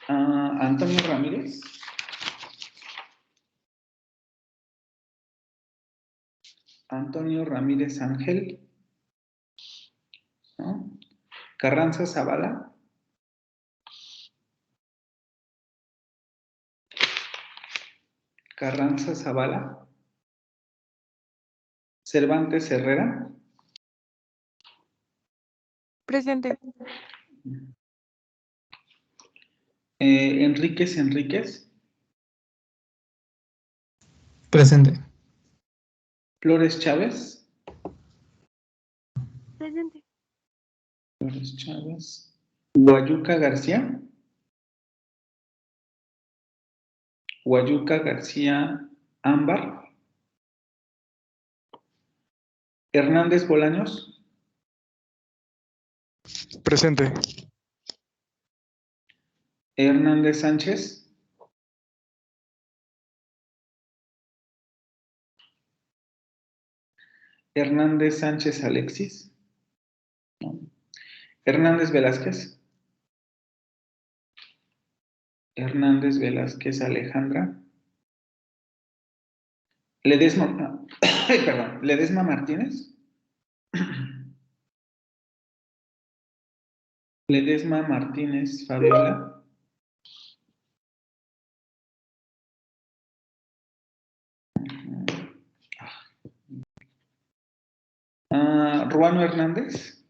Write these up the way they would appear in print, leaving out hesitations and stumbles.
Antonio Ramírez. Antonio Ramírez Ángel. ¿No? Carranza Zavala. Carranza Zavala. Cervantes Herrera. Presente. Enríquez Enríquez. Presente. Flores Chávez. Presente. Flores Chávez. Guayuca García. Guayuca García Ámbar. Hernández Bolaños. Presente. Hernández Sánchez. Hernández Sánchez Alexis. ¿No? Hernández Velázquez. Hernández Velázquez Alejandra. Ledesma, perdón, Ledesma Martínez. Ledesma Martínez Fabiola. Ruano Hernández.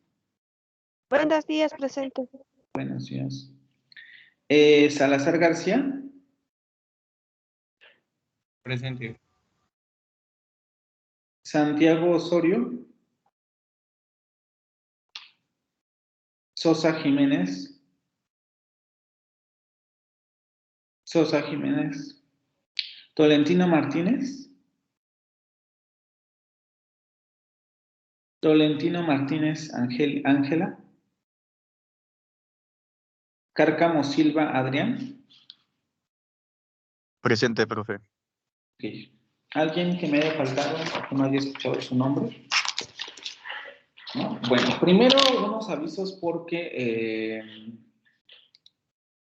Buenos días, presente. Buenos días. Salazar García. Presente. Santiago Osorio. Sosa Jiménez. Sosa Jiménez. Tolentino Martínez. Tolentino Martínez Ángela. Cárcamo Silva Adrián. Presente, profe. Okay. ¿Alguien que me haya faltado o que no haya escuchado su nombre? ¿No? Bueno, primero unos avisos porque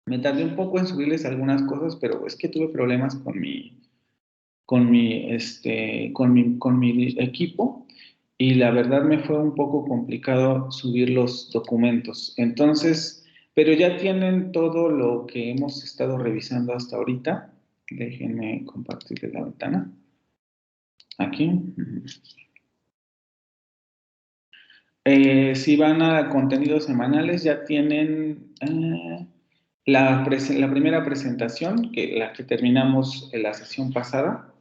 me tardé un poco en subirles algunas cosas, pero es que tuve problemas con mi equipo y la verdad me fue un poco complicado subir los documentos. Entonces, pero ya tienen todo lo que hemos estado revisando hasta ahorita. Déjenme compartirles la ventana. Aquí. Si van a contenidos semanales, ya tienen la primera presentación, la que terminamos en la sesión pasada.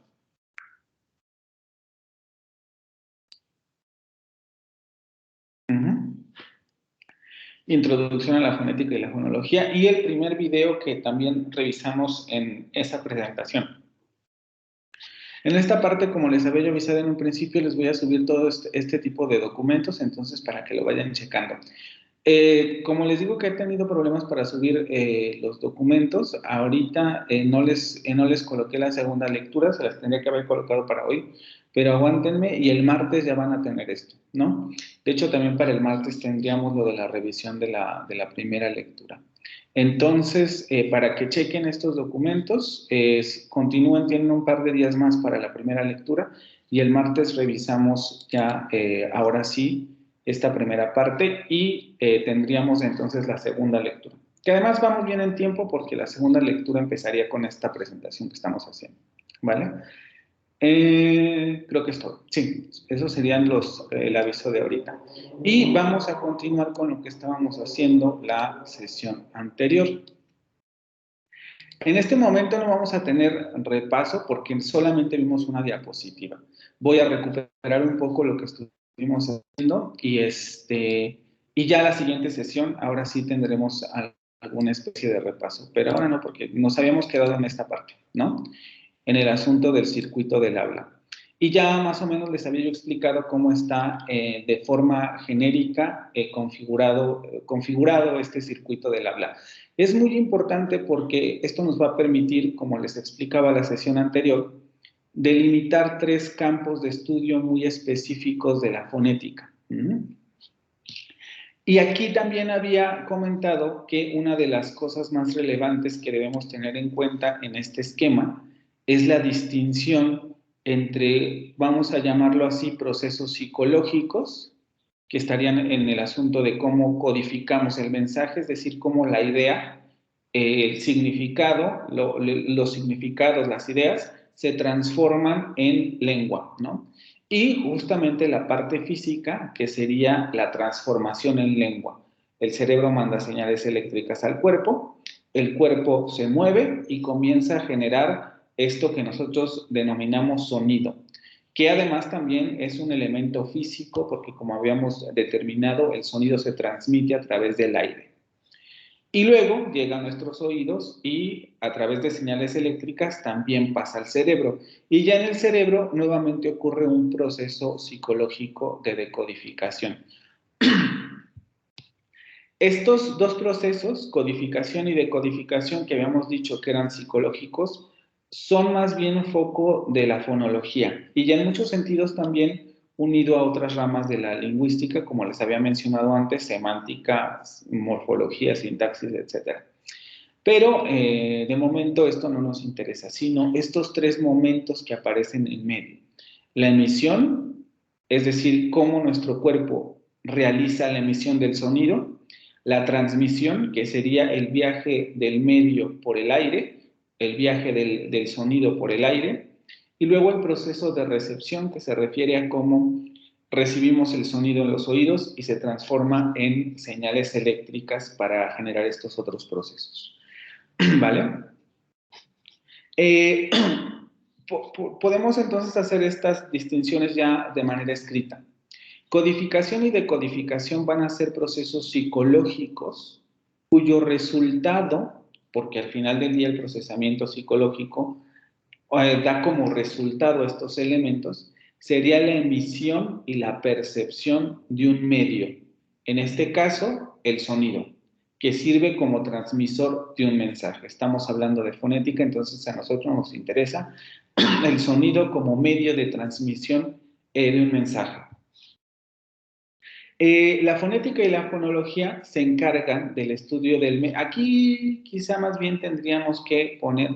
Introducción a la fonética y la fonología, y el primer video que también revisamos en esa presentación. En esta parte, como les había yo avisado en un principio, les voy a subir todo este tipo de documentos, entonces para que lo vayan checando. Como les digo que he tenido problemas para subir los documentos, ahorita no les coloqué la segunda lectura, se las tendría que haber colocado para hoy, pero aguántenme y el martes ya van a tener esto, ¿no? De hecho, también para el martes tendríamos lo de la revisión de la primera lectura. Entonces, para que chequen estos documentos, continúen, tienen un par de días más para la primera lectura y el martes revisamos ya, ahora sí, esta primera parte y tendríamos entonces la segunda lectura. Que además vamos bien en tiempo porque la segunda lectura empezaría con esta presentación que estamos haciendo, ¿vale? Creo que es todo. Sí, esos serían el aviso de ahorita. Y vamos a continuar con lo que estábamos haciendo la sesión anterior. En este momento no vamos a tener repaso porque solamente vimos una diapositiva. Voy a recuperar un poco lo que estuvimos haciendo y ya la siguiente sesión, ahora sí tendremos alguna especie de repaso, pero ahora no, porque nos habíamos quedado en esta parte, ¿no? En el asunto del circuito del habla. Y ya más o menos les había yo explicado cómo está de forma genérica configurado este circuito del habla. Es muy importante porque esto nos va a permitir, como les explicaba la sesión anterior, delimitar 3 campos de estudio muy específicos de la fonética. Y aquí también había comentado que una de las cosas más relevantes que debemos tener en cuenta en este esquema es la distinción entre, vamos a llamarlo así, procesos psicológicos, que estarían en el asunto de cómo codificamos el mensaje, es decir, cómo la idea, el significado, los significados, las ideas, se transforman en lengua, ¿no? Y justamente la parte física, que sería la transformación en lengua. El cerebro manda señales eléctricas al cuerpo, el cuerpo se mueve y comienza a generar esto que nosotros denominamos sonido, que además también es un elemento físico, porque como habíamos determinado, el sonido se transmite a través del aire. Y luego llega a nuestros oídos y a través de señales eléctricas también pasa al cerebro. Y ya en el cerebro nuevamente ocurre un proceso psicológico de decodificación. Estos dos procesos, codificación y decodificación, que habíamos dicho que eran psicológicos, son más bien foco de la fonología y ya en muchos sentidos también unido a otras ramas de la lingüística, como les había mencionado antes, semántica, morfología, sintaxis, etc. Pero de momento esto no nos interesa, sino estos tres momentos que aparecen en medio. La emisión, es decir, cómo nuestro cuerpo realiza la emisión del sonido, la transmisión, que sería el viaje del medio por el aire, el viaje del sonido por el aire, y luego el proceso de recepción, que se refiere a cómo recibimos el sonido en los oídos y se transforma en señales eléctricas para generar estos otros procesos. ¿Vale? Podemos entonces hacer estas distinciones ya de manera escrita. Codificación y decodificación van a ser procesos psicológicos cuyo resultado, porque al final del día el procesamiento psicológico da como resultado estos elementos, sería la emisión y la percepción de un medio. En este caso, el sonido, que sirve como transmisor de un mensaje. Estamos hablando de fonética, entonces a nosotros nos interesa el sonido como medio de transmisión de un mensaje. La fonética y la fonología se encargan del estudio del... Aquí quizá más bien tendríamos que poner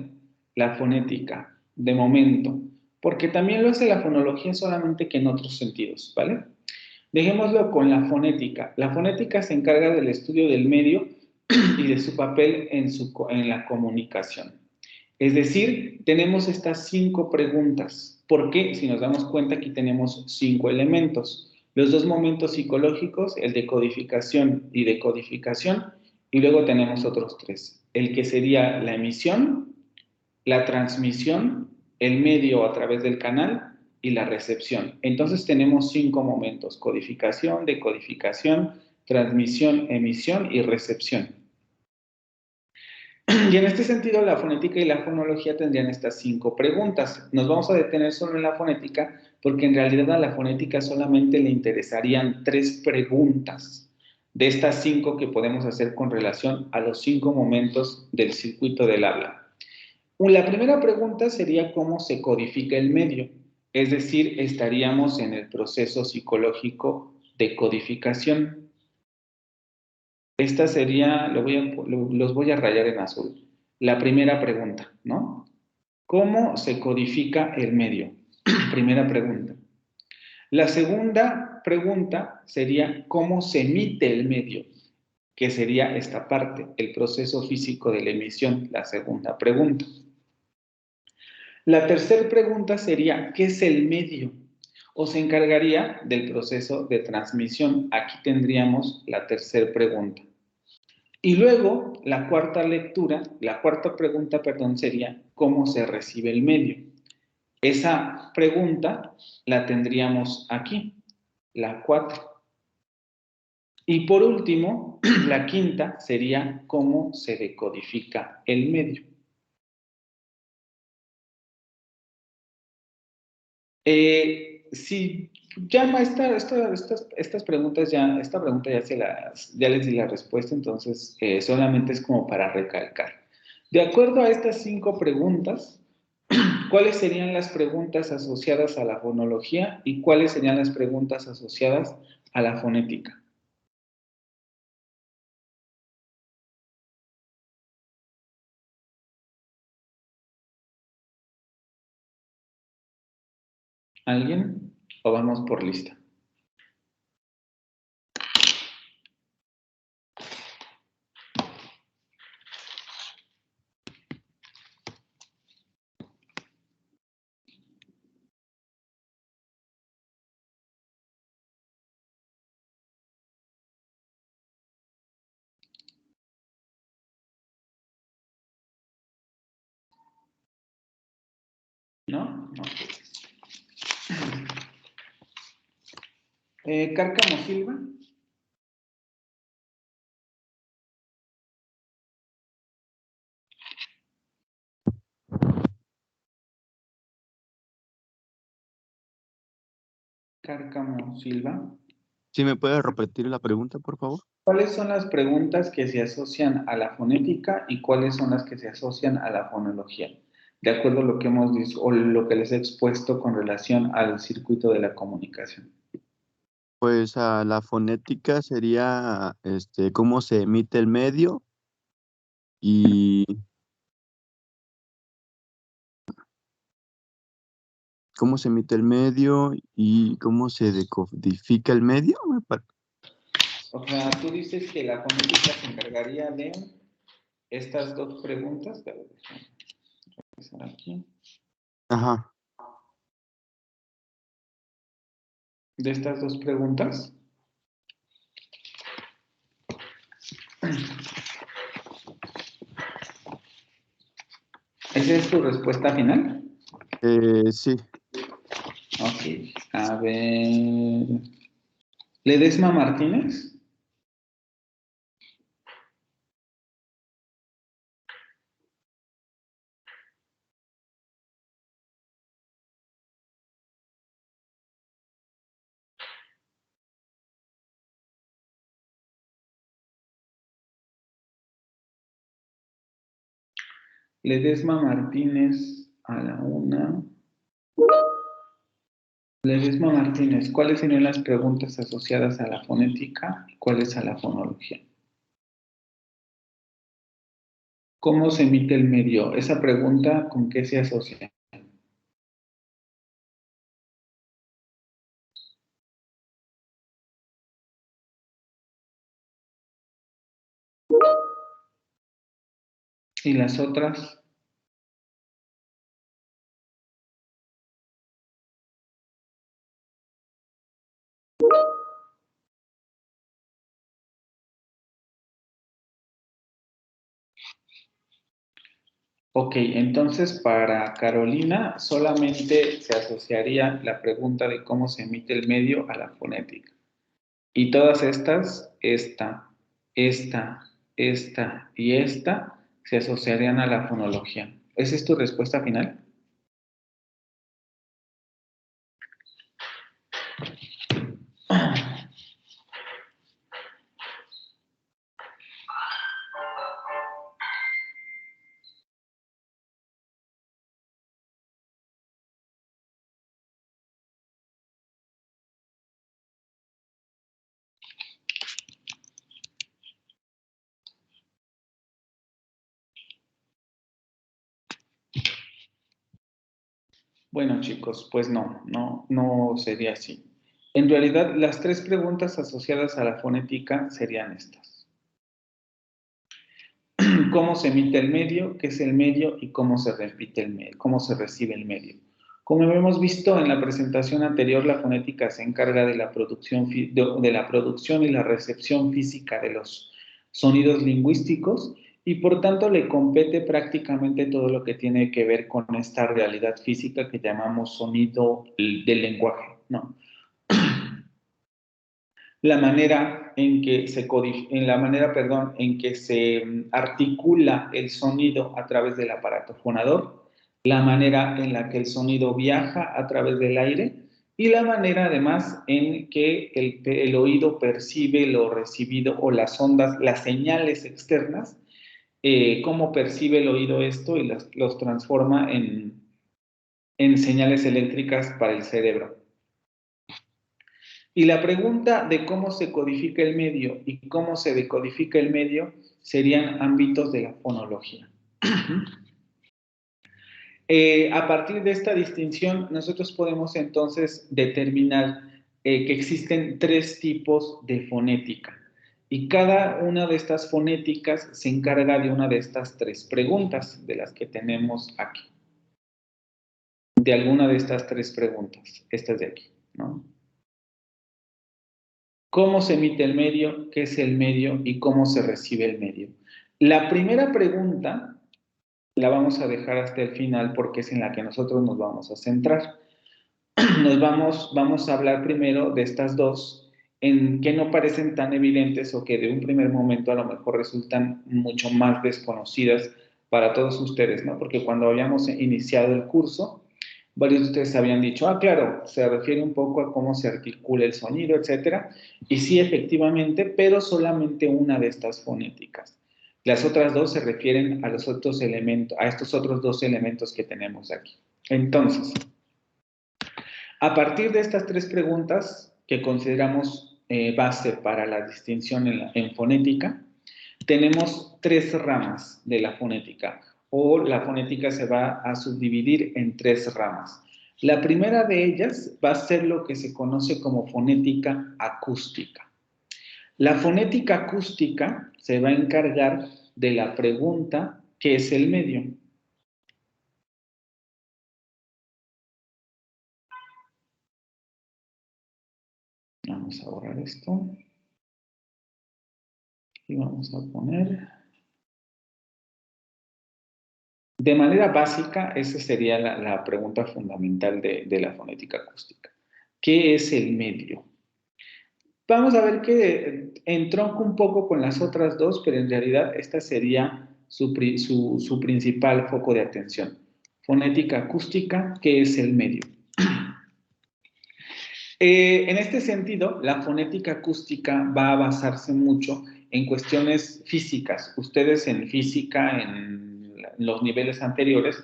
la fonética de momento, porque también lo hace la fonología solamente que en otros sentidos, ¿vale? Dejémoslo con la fonética. La fonética se encarga del estudio del medio y de su papel en la comunicación. Es decir, tenemos estas 5 preguntas, porque si nos damos cuenta aquí tenemos 5 elementos. Los dos momentos psicológicos, el de codificación y decodificación, y luego tenemos otros 3. El que sería la emisión, la transmisión, el medio a través del canal y la recepción. Entonces tenemos 5 momentos: codificación, decodificación, transmisión, emisión y recepción. Y en este sentido, la fonética y la fonología tendrían estas 5 preguntas. Nos vamos a detener solo en la fonética, porque en realidad a la fonética solamente le interesarían 3 preguntas de estas 5 que podemos hacer con relación a los 5 momentos del circuito del habla. La primera pregunta sería cómo se codifica el medio, es decir, estaríamos en el proceso psicológico de codificación. Esta sería, los voy a rayar en azul, la primera pregunta, ¿no? ¿Cómo se codifica el medio? Primera pregunta. La segunda pregunta sería ¿cómo se emite el medio? Que sería esta parte, el proceso físico de la emisión, la segunda pregunta. La tercera pregunta sería ¿qué es el medio? O se encargaría del proceso de transmisión. Aquí tendríamos la tercera pregunta. Y luego, la cuarta pregunta, sería ¿cómo se recibe el medio? Esa pregunta la tendríamos aquí, la 4. Y por último, la quinta sería ¿cómo se decodifica el medio? Si llama estas preguntas esta pregunta ya les di la respuesta, entonces solamente es como para recalcar. De acuerdo a estas 5 preguntas, ¿cuáles serían las preguntas asociadas a la fonología y cuáles serían las preguntas asociadas a la fonética? ¿Alguien? ¿O vamos por lista? ¿No? No. Cárcamo Silva. Cárcamo Silva. ¿Sí me puede repetir la pregunta, por favor? ¿Cuáles son las preguntas que se asocian a la fonética y cuáles son las que se asocian a la fonología? De acuerdo a lo que hemos dicho o lo que les he expuesto con relación al circuito de la comunicación. Pues la fonética sería cómo se emite el medio y cómo se emite el medio y cómo se decodifica el medio. O sea, tú dices que la fonética se encargaría de estas dos preguntas. Déjame empezar aquí. Ajá. De estas dos preguntas. ¿Esa es tu respuesta final? Sí. Ok. A ver. ¿Ledesma Martínez? Ledesma Martínez a la 1. Ledesma Martínez, ¿cuáles serían las preguntas asociadas a la fonética y cuáles a la fonología? ¿Cómo se emite el medio? Esa pregunta, ¿con qué se asocia? ¿Y las otras? Ok, entonces para Carolina solamente se asociaría la pregunta de cómo se emite el medio a la fonética. Y todas estas, esta y esta, se asociarían a la fonología. ¿Esa es tu respuesta final? Bueno, chicos, pues no sería así. En realidad, las tres preguntas asociadas a la fonética serían estas. ¿Cómo se emite el medio? ¿Qué es el medio? Y cómo se repite el medio, cómo se recibe el medio. Como hemos visto en la presentación anterior, la fonética se encarga de la producción y la recepción física de los sonidos lingüísticos y por tanto le compete prácticamente todo lo que tiene que ver con esta realidad física que llamamos sonido del lenguaje, ¿no? La manera en que se articula el sonido a través del aparato fonador, la manera en la que el sonido viaja a través del aire y la manera además en que el oído percibe lo recibido o las ondas, las señales externas, cómo percibe el oído esto y los transforma en señales eléctricas para el cerebro. Y la pregunta de cómo se codifica el medio y cómo se decodifica el medio serían ámbitos de la fonología. A partir de esta distinción, nosotros podemos entonces determinar que existen 3 tipos de fonética. Y cada una de estas fonéticas se encarga de una de estas 3 preguntas de las que tenemos aquí. De alguna de estas 3 preguntas, estas de aquí, ¿no? ¿Cómo se emite el medio? ¿Qué es el medio? ¿Y cómo se recibe el medio? La primera pregunta la vamos a dejar hasta el final porque es en la que nosotros nos vamos a centrar. Vamos a hablar primero de estas dos en que no parecen tan evidentes o que de un primer momento a lo mejor resultan mucho más desconocidas para todos ustedes, ¿no? Porque cuando habíamos iniciado el curso, varios de ustedes habían dicho, claro, se refiere un poco a cómo se articula el sonido, etcétera. Y sí, efectivamente, pero solamente una de estas fonéticas. Las otras dos se refieren a los otros elementos, a estos otros 2 elementos que tenemos aquí. Entonces, a partir de estas 3 preguntas que consideramos base para la distinción en fonética, tenemos 3 ramas de la fonética, o la fonética se va a subdividir en 3 ramas. La primera de ellas va a ser lo que se conoce como fonética acústica. La fonética acústica se va a encargar de la pregunta ¿qué es el medio? Vamos a borrar esto. Y vamos a poner... De manera básica, esa sería la pregunta fundamental de la fonética acústica. ¿Qué es el medio? Vamos a ver que entronca un poco con las otras 2, pero en realidad esta sería su principal foco de atención. Fonética acústica, ¿qué es el medio? En este sentido, la fonética acústica va a basarse mucho en cuestiones físicas. Ustedes en física, en los niveles anteriores,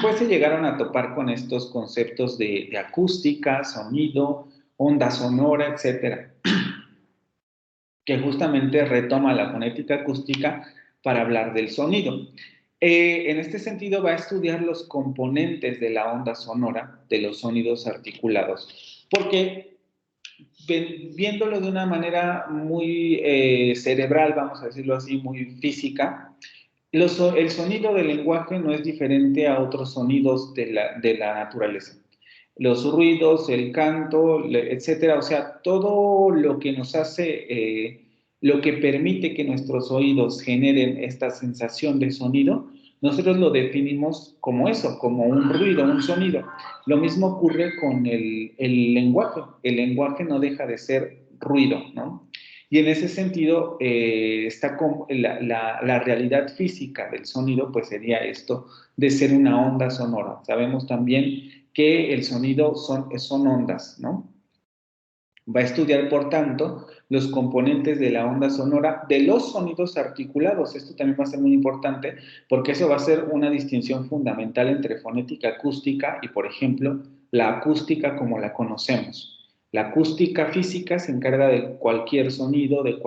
pues se llegaron a topar con estos conceptos de acústica, sonido, onda sonora, etcétera, que justamente retoma la fonética acústica para hablar del sonido. En este sentido va a estudiar los componentes de la onda sonora, de los sonidos articulados, porque viéndolo de una manera muy cerebral, vamos a decirlo así, muy física, el sonido del lenguaje no es diferente a otros sonidos de la naturaleza. Los ruidos, el canto, etcétera, o sea, todo lo que nos hace, lo que permite que nuestros oídos generen esta sensación de sonido, nosotros lo definimos como eso, como un ruido, un sonido. Lo mismo ocurre con el lenguaje. El lenguaje no deja de ser ruido, ¿no? Y en ese sentido, está la realidad física del sonido, pues sería esto de ser una onda sonora. Sabemos también que el sonido son ondas, ¿no? Va a estudiar, por tanto, los componentes de la onda sonora de los sonidos articulados. Esto también va a ser muy importante porque eso va a ser una distinción fundamental entre fonética acústica y, por ejemplo, la acústica como la conocemos. La acústica física se encarga de cualquier sonido, de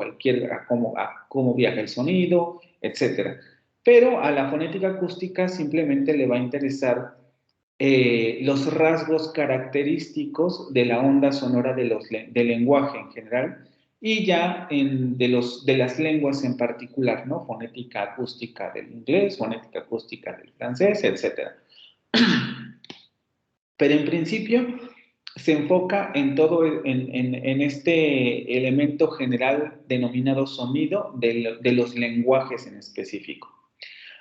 cómo viaja el sonido, etc. Pero a la fonética acústica simplemente le va a interesar los rasgos característicos de la onda sonora del lenguaje en general y ya de las lenguas en particular, ¿no? Fonética acústica del inglés, fonética acústica del francés, etc. Pero en principio se enfoca en todo, en este elemento general denominado sonido de los lenguajes en específico,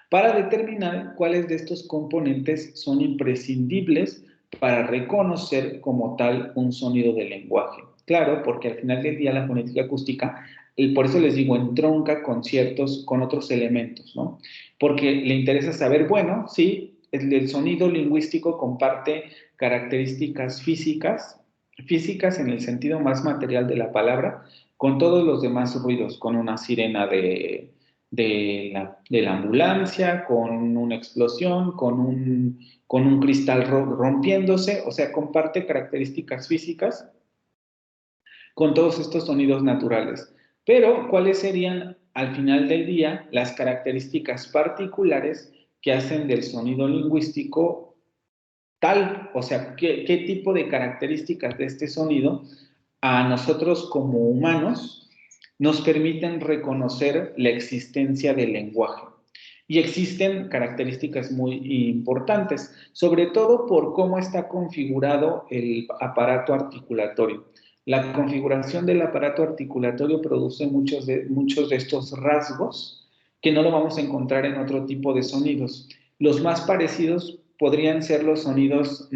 para determinar cuáles de estos componentes son imprescindibles para reconocer como tal un sonido del lenguaje. Claro, porque al final del día la fonética acústica, por eso les digo, entronca con otros elementos, ¿no? Porque le interesa saber, bueno, sí, el sonido lingüístico comparte características físicas en el sentido más material de la palabra, con todos los demás ruidos, con una sirena de la ambulancia, con una explosión, con un cristal rompiéndose, o sea, comparte características físicas con todos estos sonidos naturales. Pero, ¿cuáles serían al final del día las características particulares que hacen del sonido lingüístico tal, o sea, qué tipo de características de este sonido a nosotros como humanos nos permiten reconocer la existencia del lenguaje. Y existen características muy importantes, sobre todo por cómo está configurado el aparato articulatorio. La configuración del aparato articulatorio produce muchos de estos rasgos que no lo vamos a encontrar en otro tipo de sonidos. Los más parecidos podrían ser los sonidos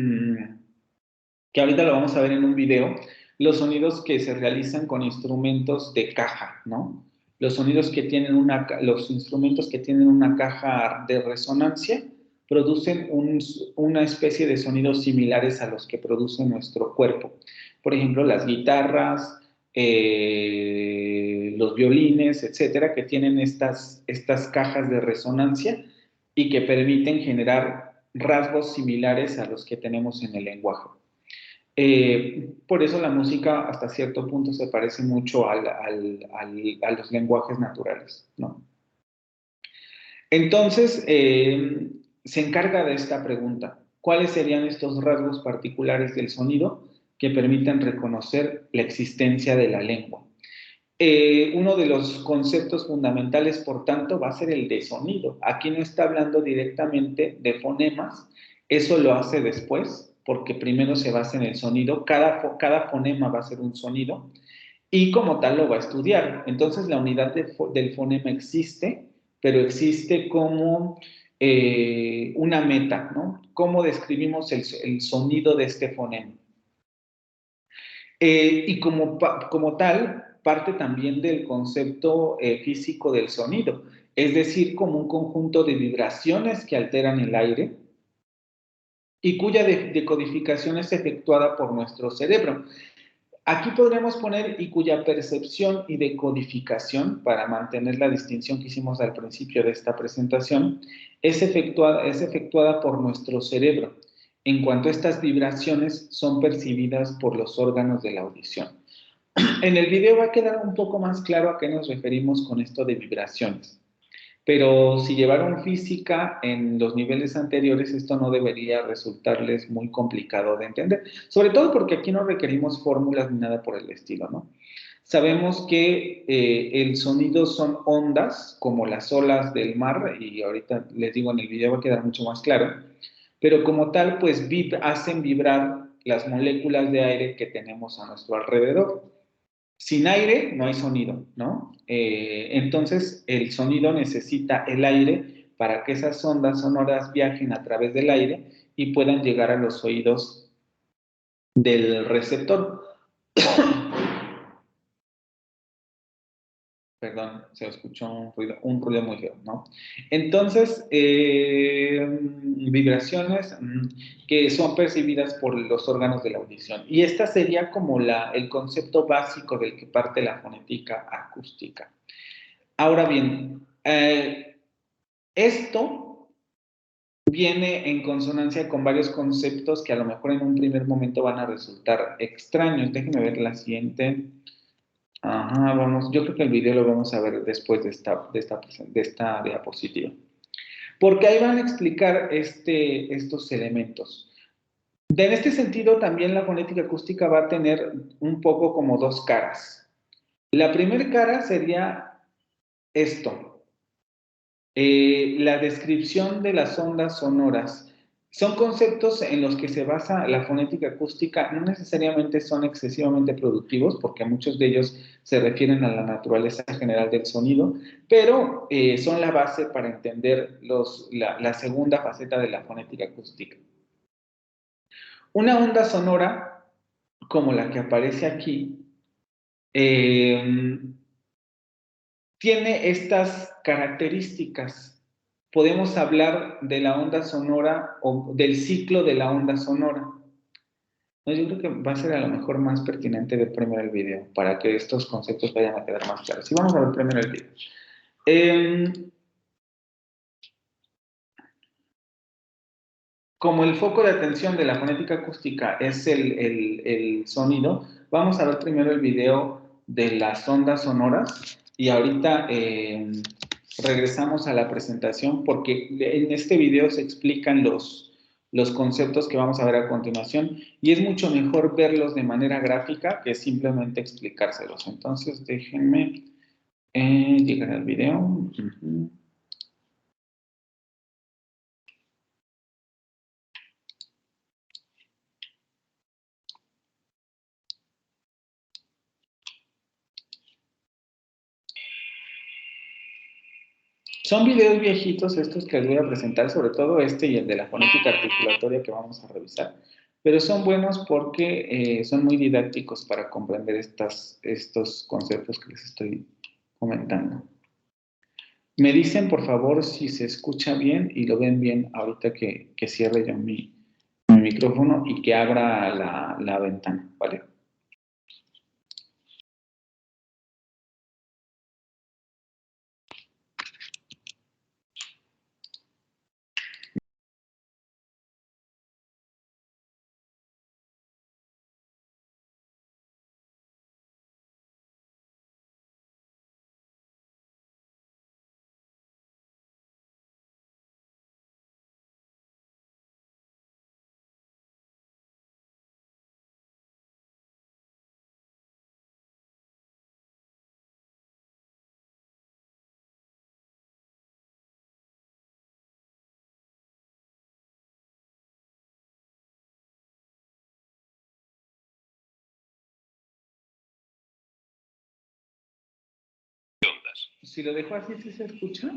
que ahorita lo vamos a ver en un video, los sonidos que se realizan con instrumentos de caja, ¿no? Los instrumentos que tienen una caja de resonancia producen una especie de sonidos similares a los que produce nuestro cuerpo. Por ejemplo, las guitarras, los violines, etcétera, que tienen estas cajas de resonancia y que permiten generar rasgos similares a los que tenemos en el lenguaje. Por eso la música hasta cierto punto se parece mucho a los lenguajes naturales, ¿no? Entonces, se encarga de esta pregunta: ¿cuáles serían estos rasgos particulares del sonido que permiten reconocer la existencia de la lengua? Uno de los conceptos fundamentales, por tanto, va a ser el de sonido. Aquí no está hablando directamente de fonemas, eso lo hace después, porque primero se basa en el sonido. Cada fonema va a ser un sonido y como tal lo va a estudiar. Entonces la unidad del fonema existe, pero existe como una meta, ¿no? ¿Cómo describimos el sonido de este fonema? Y como tal, parte también del concepto físico del sonido, es decir, como un conjunto de vibraciones que alteran el aire y cuya decodificación es efectuada por nuestro cerebro. Aquí podríamos poner y cuya percepción y decodificación, para mantener la distinción que hicimos al principio de esta presentación, es efectuada por nuestro cerebro, en cuanto estas vibraciones son percibidas por los órganos de la audición. En el video va a quedar un poco más claro a qué nos referimos con esto de vibraciones. Pero si llevaron física en los niveles anteriores, esto no debería resultarles muy complicado de entender, sobre todo porque aquí no requerimos fórmulas ni nada por el estilo, ¿no? Sabemos que el sonido son ondas, como las olas del mar, y ahorita les digo en el video va a quedar mucho más claro, pero como tal, pues hacen vibrar las moléculas de aire que tenemos a nuestro alrededor. Sin aire no hay sonido, ¿no? Entonces, el sonido necesita el aire para que esas ondas sonoras viajen a través del aire y puedan llegar a los oídos del receptor. Perdón, se escuchó un ruido muy feo, ¿no? Entonces, vibraciones que son percibidas por los órganos de la audición. Y esta sería como el concepto básico del que parte la fonética acústica. Ahora bien, esto viene en consonancia con varios conceptos que a lo mejor en un primer momento van a resultar extraños. Déjenme ver la siguiente. Ajá, vamos, yo creo que el video lo vamos a ver después de esta diapositiva. Porque ahí van a explicar estos elementos. En este sentido, también la fonética acústica va a tener un poco como dos caras. La primera cara sería esto. La descripción de las ondas sonoras. Son conceptos en los que se basa la fonética acústica, no necesariamente son excesivamente productivos, porque muchos de ellos se refieren a la naturaleza general del sonido, pero son la base para entender la segunda faceta de la fonética acústica. Una onda sonora, como la que aparece aquí, tiene estas características. Podemos hablar de la onda sonora o del ciclo de la onda sonora. No, yo creo que va a ser a lo mejor más pertinente ver primero el video para que estos conceptos vayan a quedar más claros. Y vamos a ver primero el video. Como el foco de atención de la fonética acústica es el sonido, vamos a ver primero el video de las ondas sonoras y ahorita regresamos a la presentación porque en este video se explican los conceptos que vamos a ver a continuación y es mucho mejor verlos de manera gráfica que simplemente explicárselos. Entonces, déjenme llegar al video. Son videos viejitos estos que les voy a presentar, sobre todo este y el de la fonética articulatoria que vamos a revisar, pero son buenos porque son muy didácticos para comprender estos conceptos que les estoy comentando. Me dicen, por favor, si se escucha bien y lo ven bien ahorita que cierre yo mi micrófono y que abra la ventana, ¿vale? Si lo dejo así, ¿sí se escucha?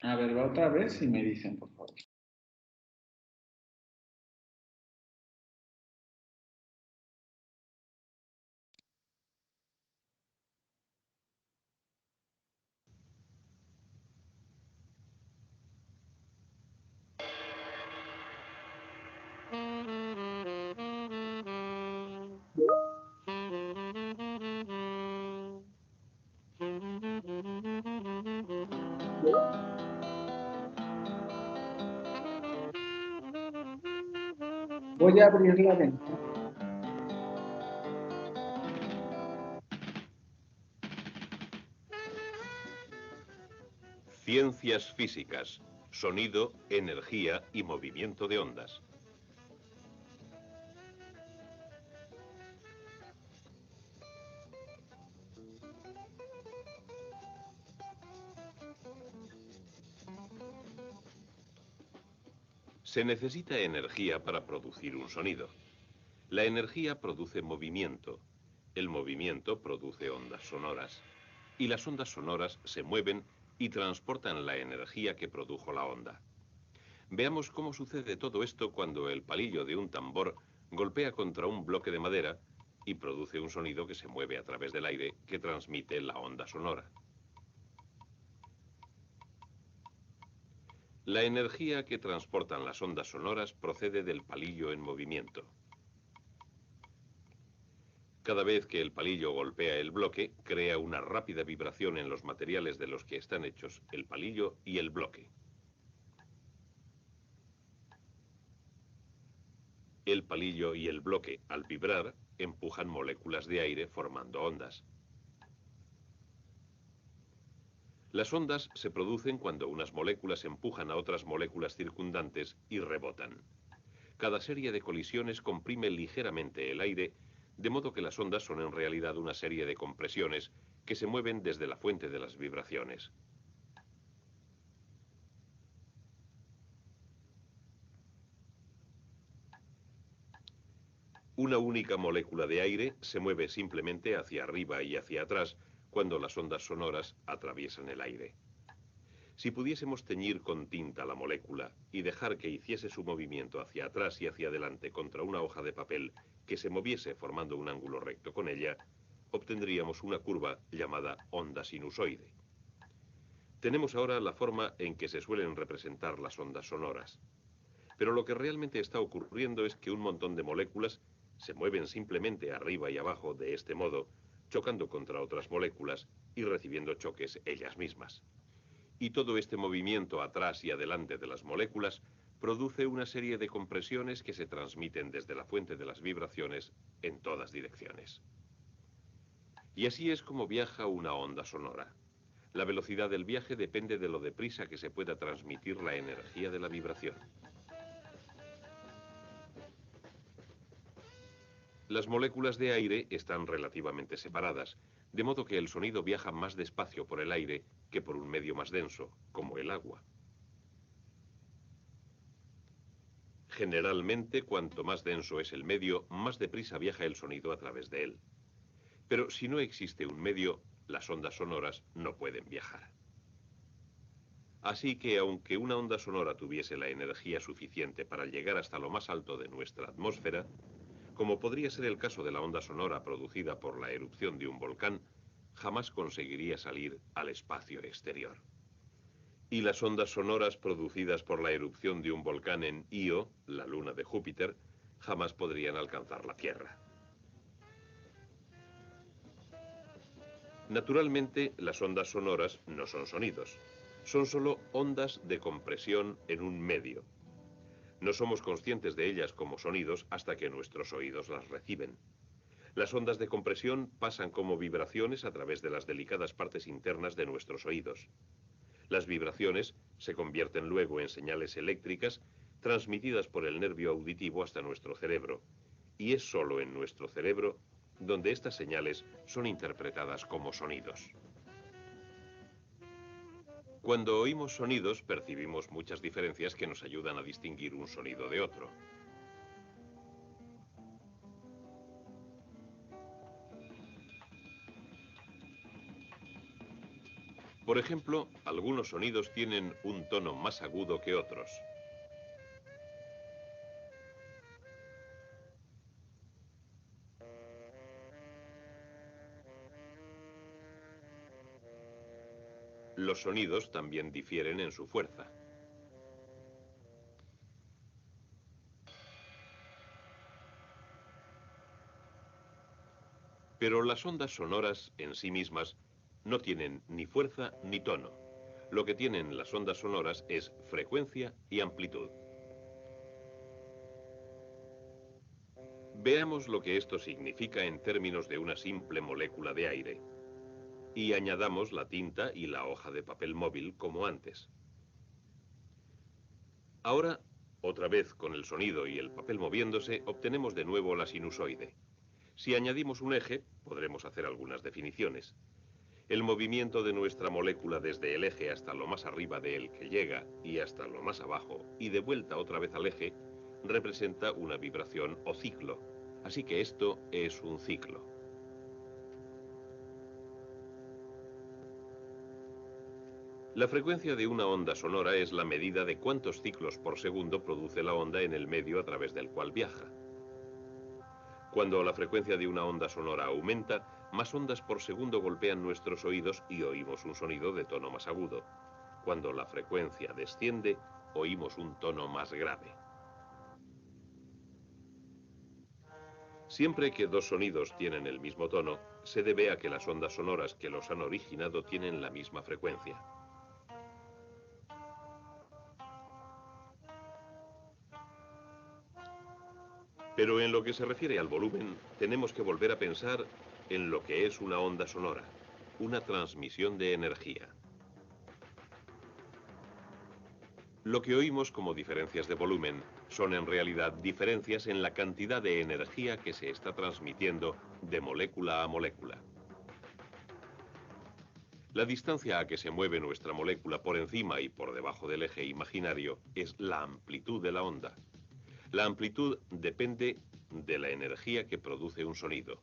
A ver, va otra vez y me dicen, por favor. Voy a abrir la ventana. Ciencias físicas, sonido, energía y movimiento de ondas. Se necesita energía para producir un sonido. La energía produce movimiento. El movimiento produce ondas sonoras. Y las ondas sonoras se mueven y transportan la energía que produjo la onda. Veamos cómo sucede todo esto cuando el palillo de un tambor golpea contra un bloque de madera y produce un sonido que se mueve a través del aire que transmite la onda sonora. La energía que transportan las ondas sonoras procede del palillo en movimiento. Cada vez que el palillo golpea el bloque, crea una rápida vibración en los materiales de los que están hechos el palillo y el bloque. El palillo y el bloque, al vibrar, empujan moléculas de aire formando ondas. Las ondas se producen cuando unas moléculas empujan a otras moléculas circundantes y rebotan. Cada serie de colisiones comprime ligeramente el aire, de modo que las ondas son en realidad una serie de compresiones que se mueven desde la fuente de las vibraciones. Una única molécula de aire se mueve simplemente hacia arriba y hacia atrás cuando las ondas sonoras atraviesan el aire. Si pudiésemos teñir con tinta la molécula y dejar que hiciese su movimiento hacia atrás y hacia adelante contra una hoja de papel que se moviese formando un ángulo recto con ella, obtendríamos una curva llamada onda sinusoide. Tenemos ahora la forma en que se suelen representar las ondas sonoras. Pero lo que realmente está ocurriendo es que un montón de moléculas se mueven simplemente arriba y abajo de este modo, chocando contra otras moléculas y recibiendo choques ellas mismas. Y todo este movimiento atrás y adelante de las moléculas produce una serie de compresiones que se transmiten desde la fuente de las vibraciones en todas direcciones. Y así es como viaja una onda sonora. La velocidad del viaje depende de lo deprisa que se pueda transmitir la energía de la vibración. Las moléculas de aire están relativamente separadas, de modo que el sonido viaja más despacio por el aire que por un medio más denso, como el agua. Generalmente, cuanto más denso es el medio, más deprisa viaja el sonido a través de él. Pero si no existe un medio, las ondas sonoras no pueden viajar. Así que, aunque una onda sonora tuviese la energía suficiente para llegar hasta lo más alto de nuestra atmósfera, como podría ser el caso de la onda sonora producida por la erupción de un volcán, jamás conseguiría salir al espacio exterior. Y las ondas sonoras producidas por la erupción de un volcán en Io, la luna de Júpiter, jamás podrían alcanzar la Tierra. Naturalmente, las ondas sonoras no son sonidos, son solo ondas de compresión en un medio. No somos conscientes de ellas como sonidos hasta que nuestros oídos las reciben. Las ondas de compresión pasan como vibraciones a través de las delicadas partes internas de nuestros oídos. Las vibraciones se convierten luego en señales eléctricas transmitidas por el nervio auditivo hasta nuestro cerebro. Y es solo en nuestro cerebro donde estas señales son interpretadas como sonidos. Cuando oímos sonidos, percibimos muchas diferencias que nos ayudan a distinguir un sonido de otro. Por ejemplo, algunos sonidos tienen un tono más agudo que otros. Los sonidos también difieren en su fuerza. Pero las ondas sonoras en sí mismas no tienen ni fuerza ni tono. Lo que tienen las ondas sonoras es frecuencia y amplitud. Veamos lo que esto significa en términos de una simple molécula de aire. Y añadamos la tinta y la hoja de papel móvil como antes. Ahora, otra vez con el sonido y el papel moviéndose, obtenemos de nuevo la sinusoide. Si añadimos un eje, podremos hacer algunas definiciones. El movimiento de nuestra molécula desde el eje hasta lo más arriba de él que llega y hasta lo más abajo y de vuelta otra vez al eje representa una vibración o ciclo. Así que esto es un ciclo. La frecuencia de una onda sonora es la medida de cuántos ciclos por segundo produce la onda en el medio a través del cual viaja. Cuando la frecuencia de una onda sonora aumenta, más ondas por segundo golpean nuestros oídos y oímos un sonido de tono más agudo. Cuando la frecuencia desciende, oímos un tono más grave. Siempre que dos sonidos tienen el mismo tono, se debe a que las ondas sonoras que los han originado tienen la misma frecuencia. Pero en lo que se refiere al volumen, tenemos que volver a pensar en lo que es una onda sonora, una transmisión de energía. Lo que oímos como diferencias de volumen son en realidad diferencias en la cantidad de energía que se está transmitiendo de molécula a molécula. La distancia a que se mueve nuestra molécula por encima y por debajo del eje imaginario es la amplitud de la onda. La amplitud depende de la energía que produce un sonido.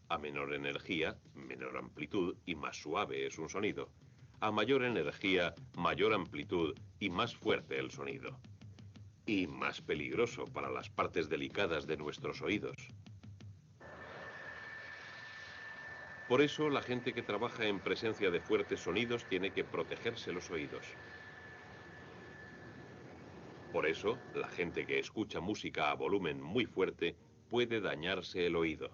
A menor energía, menor amplitud y más suave es un sonido. A mayor energía, mayor amplitud y más fuerte el sonido. Y más peligroso para las partes delicadas de nuestros oídos. Por eso, la gente que trabaja en presencia de fuertes sonidos tiene que protegerse los oídos. Por eso, la gente que escucha música a volumen muy fuerte puede dañarse el oído.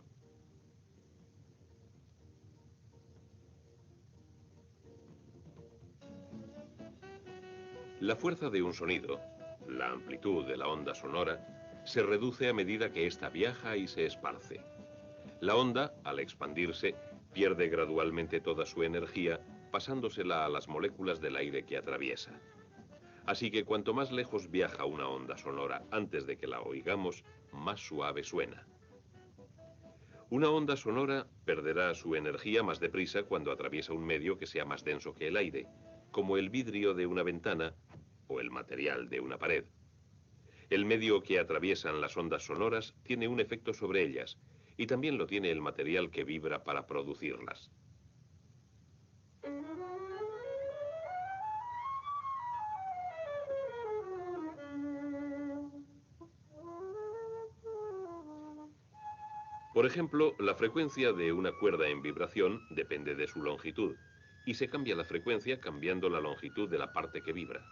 La fuerza de un sonido, la amplitud de la onda sonora, se reduce a medida que ésta viaja y se esparce. La onda, al expandirse, pierde gradualmente toda su energía, pasándosela a las moléculas del aire que atraviesa. Así que cuanto más lejos viaja una onda sonora antes de que la oigamos, más suave suena. Una onda sonora perderá su energía más deprisa cuando atraviesa un medio que sea más denso que el aire, como el vidrio de una ventana o el material de una pared. El medio que atraviesan las ondas sonoras tiene un efecto sobre ellas, y también lo tiene el material que vibra para producirlas. Por ejemplo, la frecuencia de una cuerda en vibración depende de su longitud, y se cambia la frecuencia cambiando la longitud de la parte que vibra.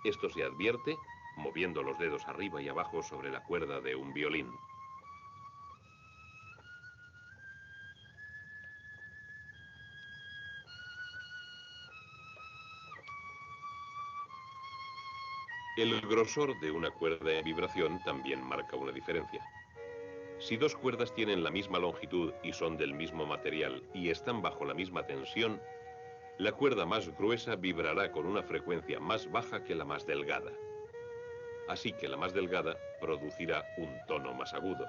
Esto se advierte moviendo los dedos arriba y abajo sobre la cuerda de un violín. El grosor de una cuerda en vibración también marca una diferencia. Si dos cuerdas tienen la misma longitud y son del mismo material y están bajo la misma tensión, la cuerda más gruesa vibrará con una frecuencia más baja que la más delgada. Así que la más delgada producirá un tono más agudo.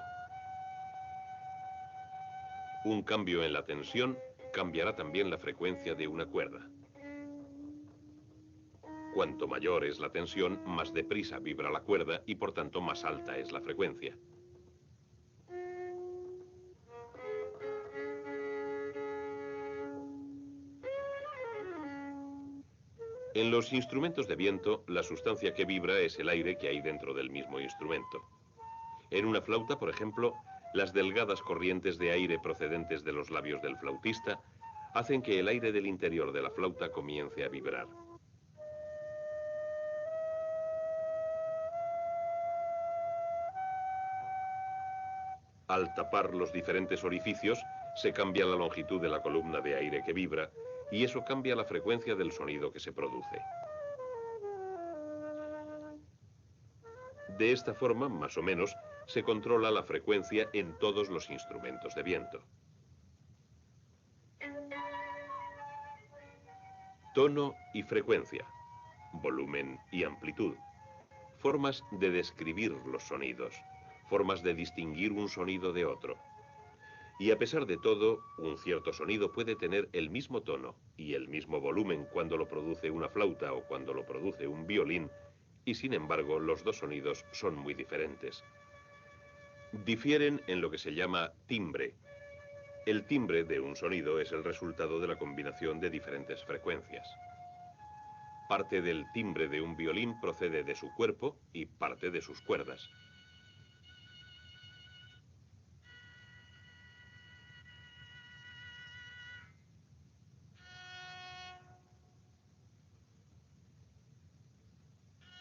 Un cambio en la tensión cambiará también la frecuencia de una cuerda. Cuanto mayor es la tensión, más deprisa vibra la cuerda y por tanto más alta es la frecuencia. En los instrumentos de viento, la sustancia que vibra es el aire que hay dentro del mismo instrumento. En una flauta, por ejemplo, las delgadas corrientes de aire procedentes de los labios del flautista hacen que el aire del interior de la flauta comience a vibrar. Al tapar los diferentes orificios, se cambia la longitud de la columna de aire que vibra y eso cambia la frecuencia del sonido que se produce. De esta forma, más o menos, se controla la frecuencia en todos los instrumentos de viento. Tono y frecuencia, volumen y amplitud, formas de describir los sonidos, formas de distinguir un sonido de otro. Y a pesar de todo, un cierto sonido puede tener el mismo tono y el mismo volumen cuando lo produce una flauta o cuando lo produce un violín, y sin embargo los dos sonidos son muy diferentes. Difieren en lo que se llama timbre. El timbre de un sonido es el resultado de la combinación de diferentes frecuencias. Parte del timbre de un violín procede de su cuerpo y parte de sus cuerdas.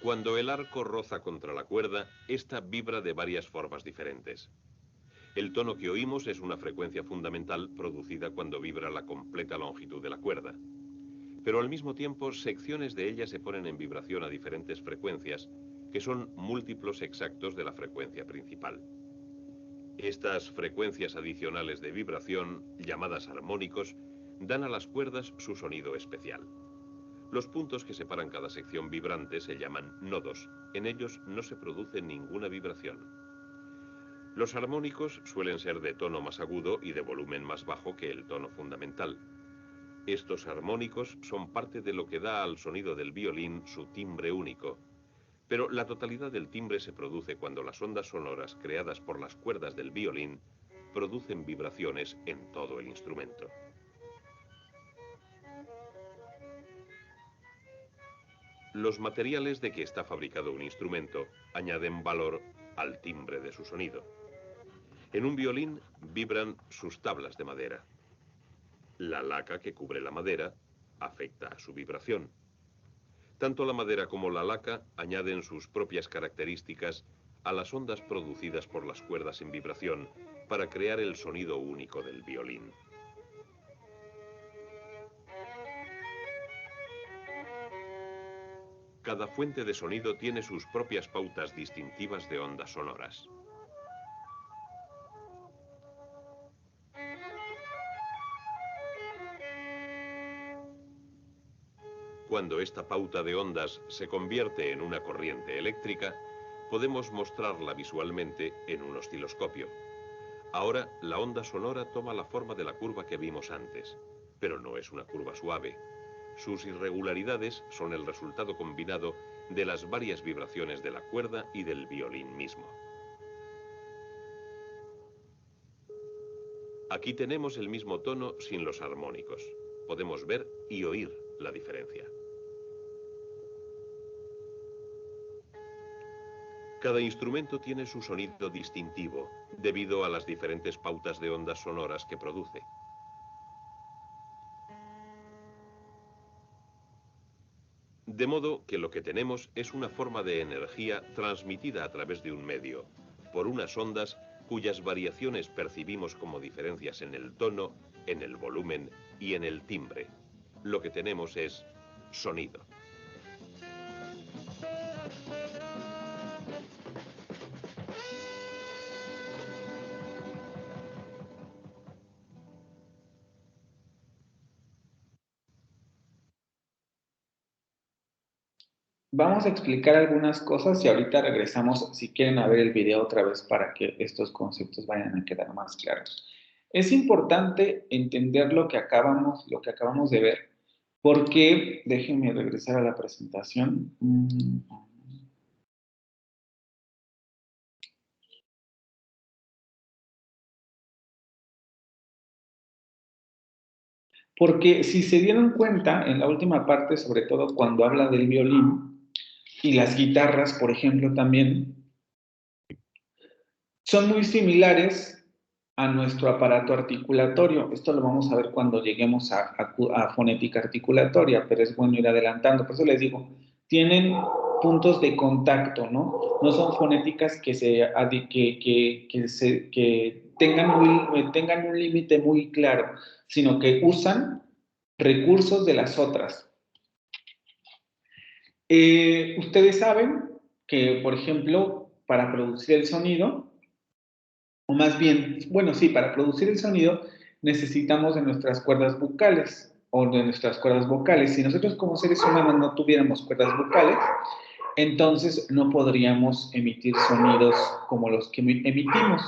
Cuando el arco roza contra la cuerda, esta vibra de varias formas diferentes. El tono que oímos es una frecuencia fundamental producida cuando vibra la completa longitud de la cuerda. Pero al mismo tiempo, secciones de ella se ponen en vibración a diferentes frecuencias, que son múltiplos exactos de la frecuencia principal. Estas frecuencias adicionales de vibración, llamadas armónicos, dan a las cuerdas su sonido especial. Los puntos que separan cada sección vibrante se llaman nodos. En ellos no se produce ninguna vibración. Los armónicos suelen ser de tono más agudo y de volumen más bajo que el tono fundamental. Estos armónicos son parte de lo que da al sonido del violín su timbre único. Pero la totalidad del timbre se produce cuando las ondas sonoras creadas por las cuerdas del violín producen vibraciones en todo el instrumento. Los materiales de que está fabricado un instrumento añaden valor al timbre de su sonido. En un violín vibran sus tablas de madera. La laca que cubre la madera afecta a su vibración. Tanto la madera como la laca añaden sus propias características a las ondas producidas por las cuerdas en vibración para crear el sonido único del violín. Cada fuente de sonido tiene sus propias pautas distintivas de ondas sonoras. Cuando esta pauta de ondas se convierte en una corriente eléctrica, podemos mostrarla visualmente en un osciloscopio. Ahora, la onda sonora toma la forma de la curva que vimos antes, pero no es una curva suave. Sus irregularidades son el resultado combinado de las varias vibraciones de la cuerda y del violín mismo. Aquí tenemos el mismo tono sin los armónicos. Podemos ver y oír la diferencia. Cada instrumento tiene su sonido distintivo, debido a las diferentes pautas de ondas sonoras que produce. De modo que lo que tenemos es una forma de energía transmitida a través de un medio, por unas ondas cuyas variaciones percibimos como diferencias en el tono, en el volumen y en el timbre. Lo que tenemos es sonido. Vamos a explicar algunas cosas y ahorita regresamos si quieren a ver el video otra vez para que estos conceptos vayan a quedar más claros. Es importante entender lo que acabamos de ver, porque déjenme regresar a la presentación. Porque si se dieron cuenta, en la última parte, sobre todo cuando habla del violín, y las guitarras, por ejemplo, también, son muy similares a nuestro aparato articulatorio. Esto lo vamos a ver cuando lleguemos a fonética articulatoria, pero es bueno ir adelantando. Por eso les digo, tienen puntos de contacto, ¿no? No son fonéticas que tengan un límite muy claro, sino que usan recursos de las otras. Ustedes saben que, por ejemplo, para producir el sonido, o más bien, bueno, sí, para producir el sonido necesitamos de nuestras cuerdas bucales o de nuestras cuerdas vocales. Si nosotros como seres humanos no tuviéramos cuerdas bucales, entonces no podríamos emitir sonidos como los que emitimos.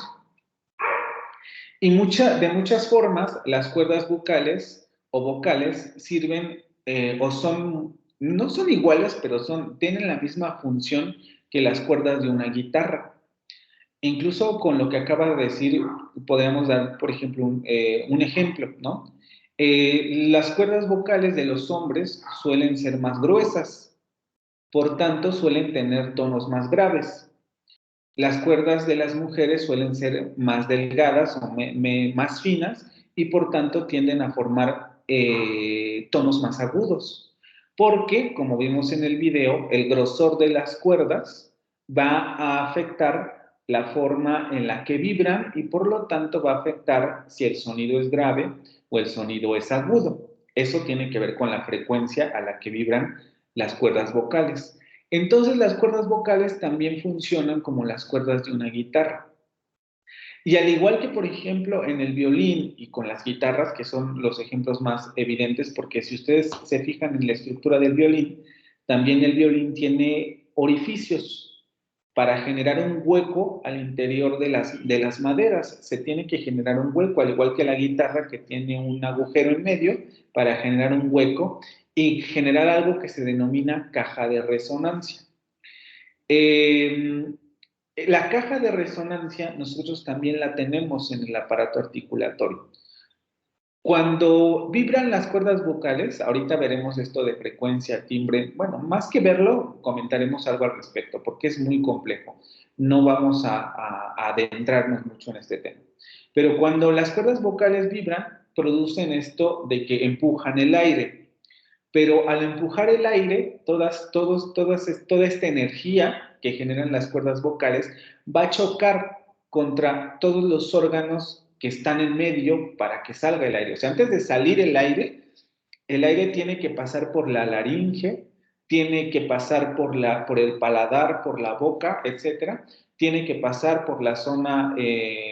Y de muchas formas, las cuerdas bucales o vocales sirven o son, no son iguales, pero tienen la misma función que las cuerdas de una guitarra. Incluso con lo que acaba de decir, podríamos dar, por ejemplo, un ejemplo, ¿no? Las cuerdas vocales de los hombres suelen ser más gruesas, por tanto, suelen tener tonos más graves. Las cuerdas de las mujeres suelen ser más delgadas o más finas y por tanto tienden a formar tonos más agudos. Porque, como vimos en el video, el grosor de las cuerdas va a afectar la forma en la que vibran y por lo tanto va a afectar si el sonido es grave o el sonido es agudo. Eso tiene que ver con la frecuencia a la que vibran las cuerdas vocales. Entonces las cuerdas vocales también funcionan como las cuerdas de una guitarra. Y al igual que, por ejemplo, en el violín y con las guitarras, que son los ejemplos más evidentes, porque si ustedes se fijan en la estructura del violín, también el violín tiene orificios para generar un hueco al interior de las maderas. Se tiene que generar un hueco, al igual que la guitarra, que tiene un agujero en medio para generar un hueco y generar algo que se denomina caja de resonancia. La caja de resonancia nosotros también la tenemos en el aparato articulatorio. Cuando vibran las cuerdas vocales, ahorita veremos esto de frecuencia, timbre, bueno, más que verlo, comentaremos algo al respecto, porque es muy complejo. No vamos a adentrarnos mucho en este tema. Pero cuando las cuerdas vocales vibran, producen esto de que empujan el aire. Pero al empujar el aire, toda esta energía que generan las cuerdas vocales va a chocar contra todos los órganos que están en medio para que salga el aire. O sea, antes de salir el aire tiene que pasar por la laringe, tiene que pasar por el paladar, por la boca, etcétera. Tiene que pasar por la zona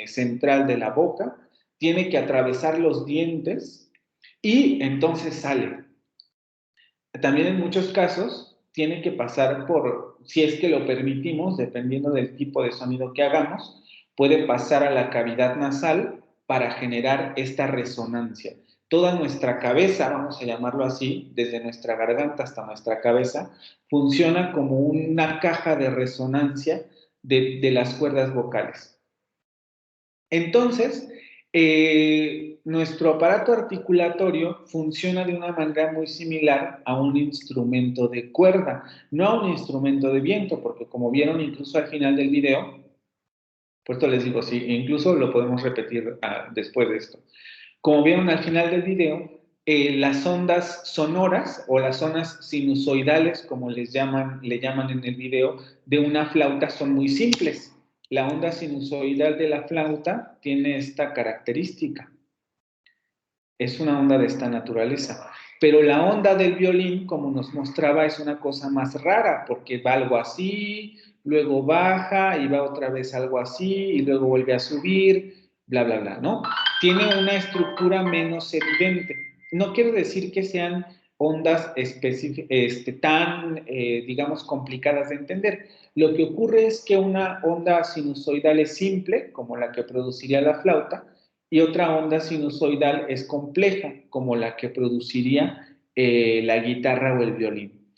central de la boca, tiene que atravesar los dientes y entonces sale. También en muchos casos tiene que pasar por, si es que lo permitimos, dependiendo del tipo de sonido que hagamos, puede pasar a la cavidad nasal para generar esta resonancia. Toda nuestra cabeza, vamos a llamarlo así, desde nuestra garganta hasta nuestra cabeza, funciona como una caja de resonancia de las cuerdas vocales. Entonces, nuestro aparato articulatorio funciona de una manera muy similar a un instrumento de cuerda, no a un instrumento de viento, porque como vieron incluso al final del video, por esto les digo, sí, incluso lo podemos repetir después de esto. Como vieron al final del video, las ondas sonoras o las zonas sinusoidales, como le llaman en el video, de una flauta son muy simples. La onda sinusoidal de la flauta tiene esta característica. Es una onda de esta naturaleza. Pero la onda del violín, como nos mostraba, es una cosa más rara, porque va algo así, luego baja y va otra vez algo así, y luego vuelve a subir, bla, bla, bla, ¿no? Tiene una estructura menos evidente. No quiere decir que sean ondas tan, digamos, complicadas de entender. Lo que ocurre es que una onda sinusoidal es simple, como la que produciría la flauta, y otra onda sinusoidal es compleja, como la que produciría la guitarra o el violín.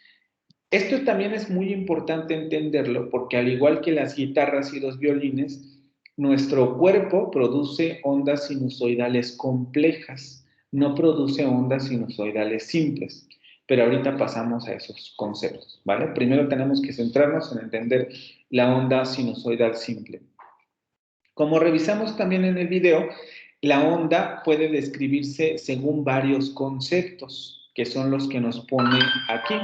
Esto también es muy importante entenderlo, porque al igual que las guitarras y los violines, nuestro cuerpo produce ondas sinusoidales complejas, no produce ondas sinusoidales simples. Pero ahorita pasamos a esos conceptos, ¿vale? Primero tenemos que centrarnos en entender la onda sinusoidal simple. Como revisamos también en el video, la onda puede describirse según varios conceptos, que son los que nos pone aquí.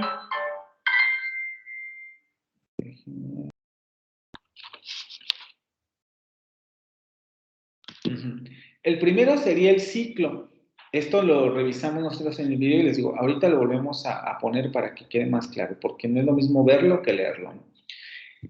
El primero sería el ciclo. Esto lo revisamos nosotros en el video y les digo, ahorita lo volvemos a poner para que quede más claro, porque no es lo mismo verlo que leerlo, ¿no?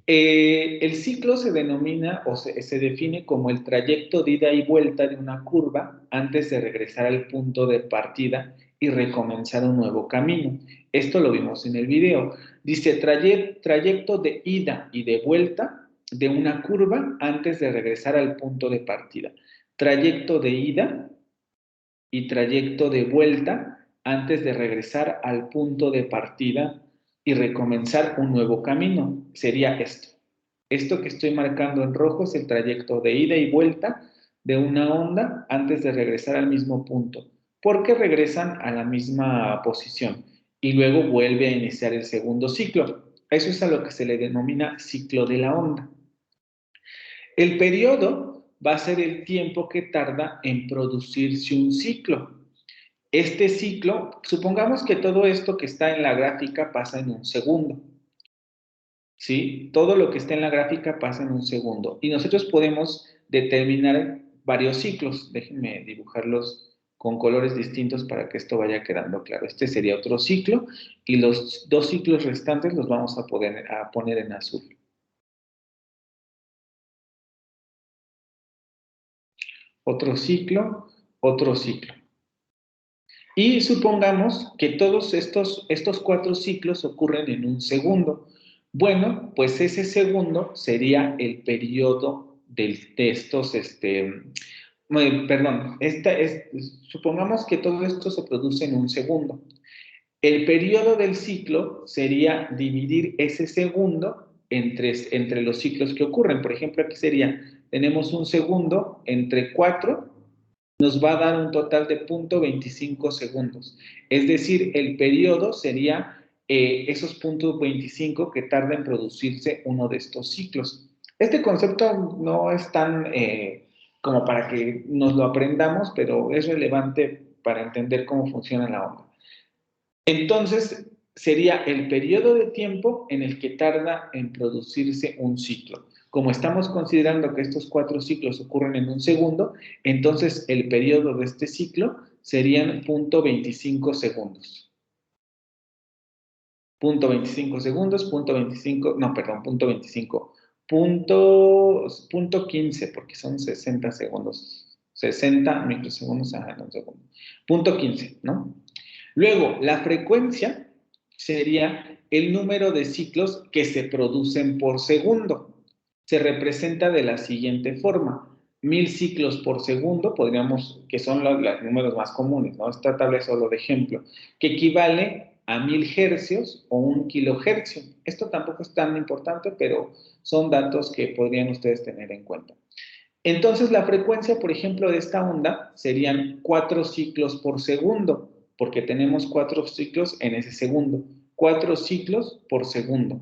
El ciclo se denomina o se define como el trayecto de ida y vuelta de una curva antes de regresar al punto de partida y recomenzar un nuevo camino. Esto lo vimos en el video. Dice trayecto de ida y de vuelta de una curva antes de regresar al punto de partida. Trayecto de ida y trayecto de vuelta antes de regresar al punto de partida y recomenzar un nuevo camino. Sería esto. Esto que estoy marcando en rojo es el trayecto de ida y vuelta de una onda antes de regresar al mismo punto, porque regresan a la misma posición y luego vuelve a iniciar el segundo ciclo. Eso es a lo que se le denomina ciclo de la onda. El periodo va a ser el tiempo que tarda en producirse un ciclo. Este ciclo, supongamos que todo esto que está en la gráfica pasa en un segundo. ¿Sí? Todo lo que está en la gráfica pasa en un segundo. Y nosotros podemos determinar varios ciclos. Déjenme dibujarlos con colores distintos para que esto vaya quedando claro. Este sería otro ciclo y los dos ciclos restantes los vamos a poner en azul. Otro ciclo, otro ciclo. Y supongamos que todos estos 4 ciclos ocurren en un segundo. Bueno, pues ese segundo sería el periodo de estos, supongamos que todo esto se produce en un segundo. El periodo del ciclo sería dividir ese segundo entre los ciclos que ocurren. Por ejemplo, aquí sería, tenemos un segundo entre 4, nos va a dar un total de 0.25 segundos. Es decir, el periodo sería esos 0.25 que tarda en producirse uno de estos ciclos. Este concepto no es tan como para que nos lo aprendamos, pero es relevante para entender cómo funciona la onda. Entonces, sería el periodo de tiempo en el que tarda en producirse un ciclo. Como estamos considerando que estos 4 ciclos ocurren en un segundo, entonces el periodo de este ciclo serían 0.25 segundos. 0.25 segundos, 0.25, no, perdón, 0.25, 0.15, porque son 60 segundos, 60 microsegundos en un segundo. 0.15, ¿no? Luego, la frecuencia sería el número de ciclos que se producen por segundo. Se representa de la siguiente forma. 1000 ciclos por segundo, podríamos, que son los números más comunes, ¿no? Esta tabla es solo de ejemplo, que equivale a 1000 hercios o 1 kilohercio. Esto tampoco es tan importante, pero son datos que podrían ustedes tener en cuenta. Entonces, la frecuencia, por ejemplo, de esta onda serían 4 ciclos por segundo, porque tenemos 4 ciclos en ese segundo. 4 ciclos por segundo.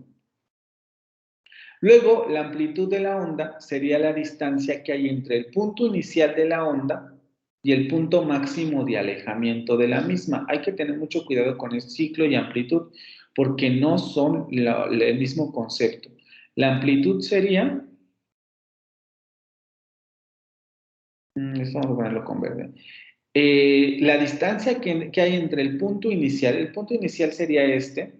Luego, la amplitud de la onda sería la distancia que hay entre el punto inicial de la onda y el punto máximo de alejamiento de la misma. Hay que tener mucho cuidado con el ciclo y amplitud, porque no son el mismo concepto. La amplitud sería... Vamos a ponerlo con verde. La distancia que hay entre el punto inicial sería este,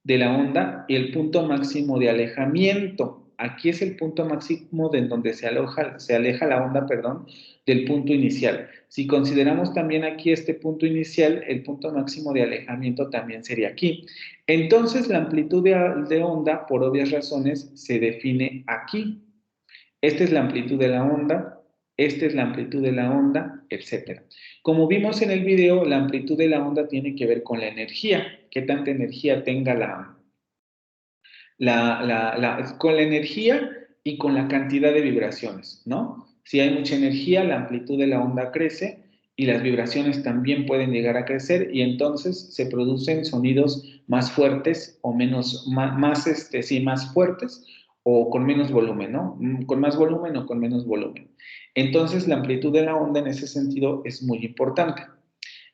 de la onda, y el punto máximo de alejamiento. Aquí es el punto máximo de donde se aleja la onda, perdón, del punto inicial. Si consideramos también aquí este punto inicial, el punto máximo de alejamiento también sería aquí. Entonces, la amplitud de onda, por obvias razones, se define aquí. Esta es la amplitud de la onda, esta es la amplitud de la onda, etc. Como vimos en el video, la amplitud de la onda tiene que ver con la energía, qué tanta energía tenga con la energía y con la cantidad de vibraciones, ¿no? Si hay mucha energía, la amplitud de la onda crece y las vibraciones también pueden llegar a crecer y entonces se producen sonidos más fuertes o menos, más fuertes o con menos volumen, ¿no? Con más volumen o con menos volumen. Entonces, la amplitud de la onda en ese sentido es muy importante.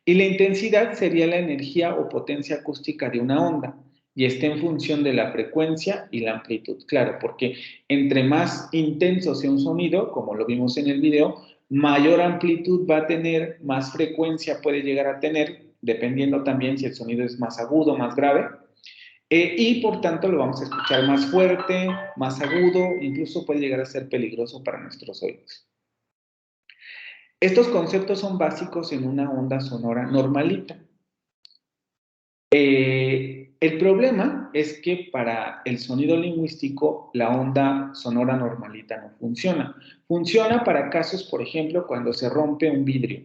Y la intensidad sería la energía o potencia acústica de una onda y está en función de la frecuencia y la amplitud. Claro, porque entre más intenso sea un sonido, como lo vimos en el video, mayor amplitud va a tener, más frecuencia puede llegar a tener, dependiendo también si el sonido es más agudo, más grave. Y por tanto lo vamos a escuchar más fuerte, más agudo, incluso puede llegar a ser peligroso para nuestros oídos. Estos conceptos son básicos en una onda sonora normalita. El problema es que para el sonido lingüístico la onda sonora normalita no funciona. Funciona para casos, por ejemplo, cuando se rompe un vidrio.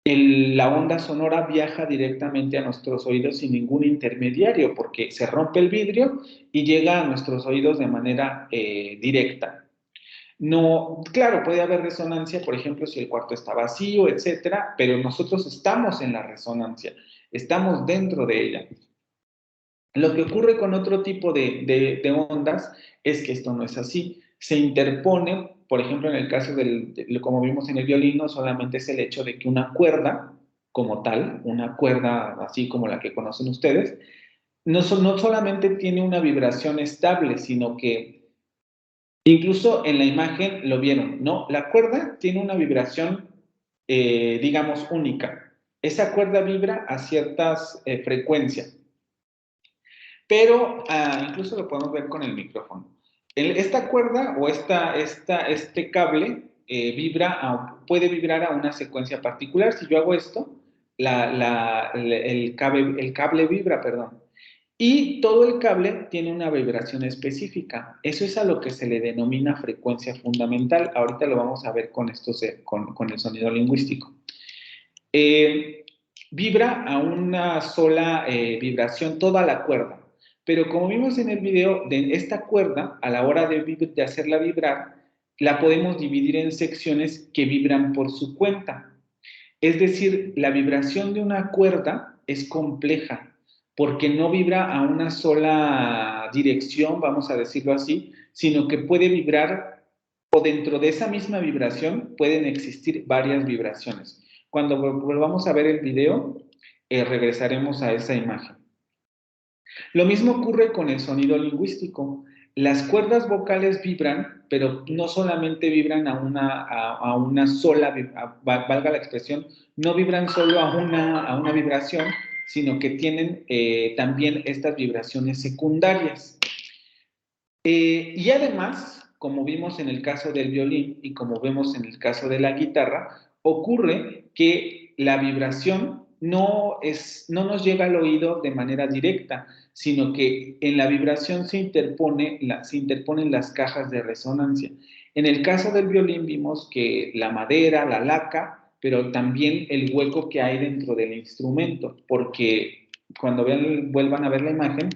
La onda sonora viaja directamente a nuestros oídos sin ningún intermediario, porque se rompe el vidrio y llega a nuestros oídos de manera directa. No, claro, puede haber resonancia, por ejemplo, si el cuarto está vacío, etcétera, pero nosotros estamos en la resonancia, estamos dentro de ella. Lo que ocurre con otro tipo de ondas es que esto no es así. Se interpone, por ejemplo, en el caso como vimos en el violín, no solamente es el hecho de que una cuerda, como tal, una cuerda así como la que conocen ustedes, no solamente tiene una vibración estable, sino que incluso en la imagen lo vieron, ¿no? La cuerda tiene una vibración, digamos, única. Esa cuerda vibra a ciertas frecuencias. Pero incluso lo podemos ver con el micrófono. Esta cuerda o este cable puede vibrar a una secuencia particular. Si yo hago esto, el cable vibra, perdón. Y todo el cable tiene una vibración específica. Eso es a lo que se le denomina frecuencia fundamental. Ahorita lo vamos a ver con el sonido lingüístico. Vibra a una sola vibración toda la cuerda. Pero como vimos en el video, de esta cuerda, a la hora de hacerla vibrar, la podemos dividir en secciones que vibran por su cuenta. Es decir, la vibración de una cuerda es compleja, porque no vibra a una sola dirección, vamos a decirlo así, sino que puede vibrar o dentro de esa misma vibración pueden existir varias vibraciones. Cuando volvamos a ver el video, regresaremos a esa imagen. Lo mismo ocurre con el sonido lingüístico. Las cuerdas vocales vibran, pero no solamente vibran a una sola, valga la expresión, no vibran solo a una vibración, sino que tienen también estas vibraciones secundarias. Y además, como vimos en el caso del violín y como vemos en el caso de la guitarra, ocurre que la vibración no nos llega al oído de manera directa, sino que en la vibración se interponen las cajas de resonancia. En el caso del violín vimos que la madera, la laca, pero también el hueco que hay dentro del instrumento, porque cuando vuelvan a ver la imagen,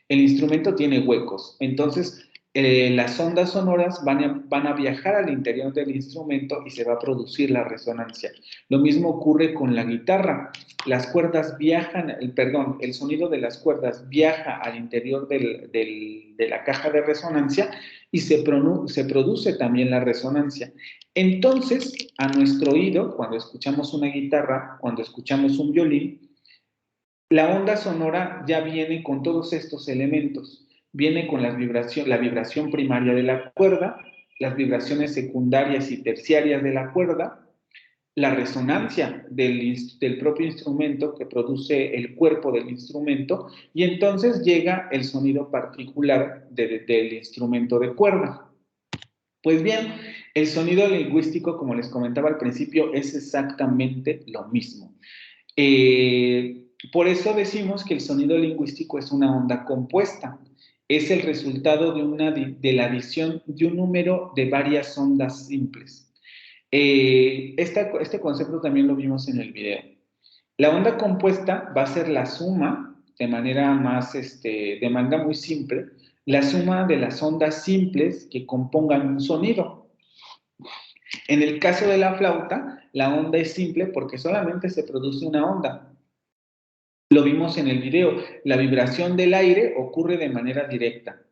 el instrumento tiene huecos. Entonces, las ondas sonoras van a viajar al interior del instrumento y se va a producir la resonancia. Lo mismo ocurre con la guitarra. Las cuerdas viajan, el sonido de las cuerdas viaja al interior de la caja de resonancia y se produce también la resonancia. Entonces, a nuestro oído, cuando escuchamos una guitarra, cuando escuchamos un violín, la onda sonora ya viene con todos estos elementos. Viene con la vibración primaria de la cuerda, las vibraciones secundarias y terciarias de la cuerda, la resonancia del propio instrumento que produce el cuerpo del instrumento, y entonces llega el sonido particular del instrumento de cuerda. Pues bien, el sonido lingüístico, como les comentaba al principio, es exactamente lo mismo. Por eso decimos que el sonido lingüístico es una onda compuesta. Es el resultado de la adición de un número de varias ondas simples. Este concepto también lo vimos en el video. La onda compuesta va a ser la suma, de manera muy simple, la suma de las ondas simples que compongan un sonido. En el caso de la flauta, la onda es simple porque solamente se produce una onda. Lo vimos en el video, la vibración del aire ocurre de manera directa.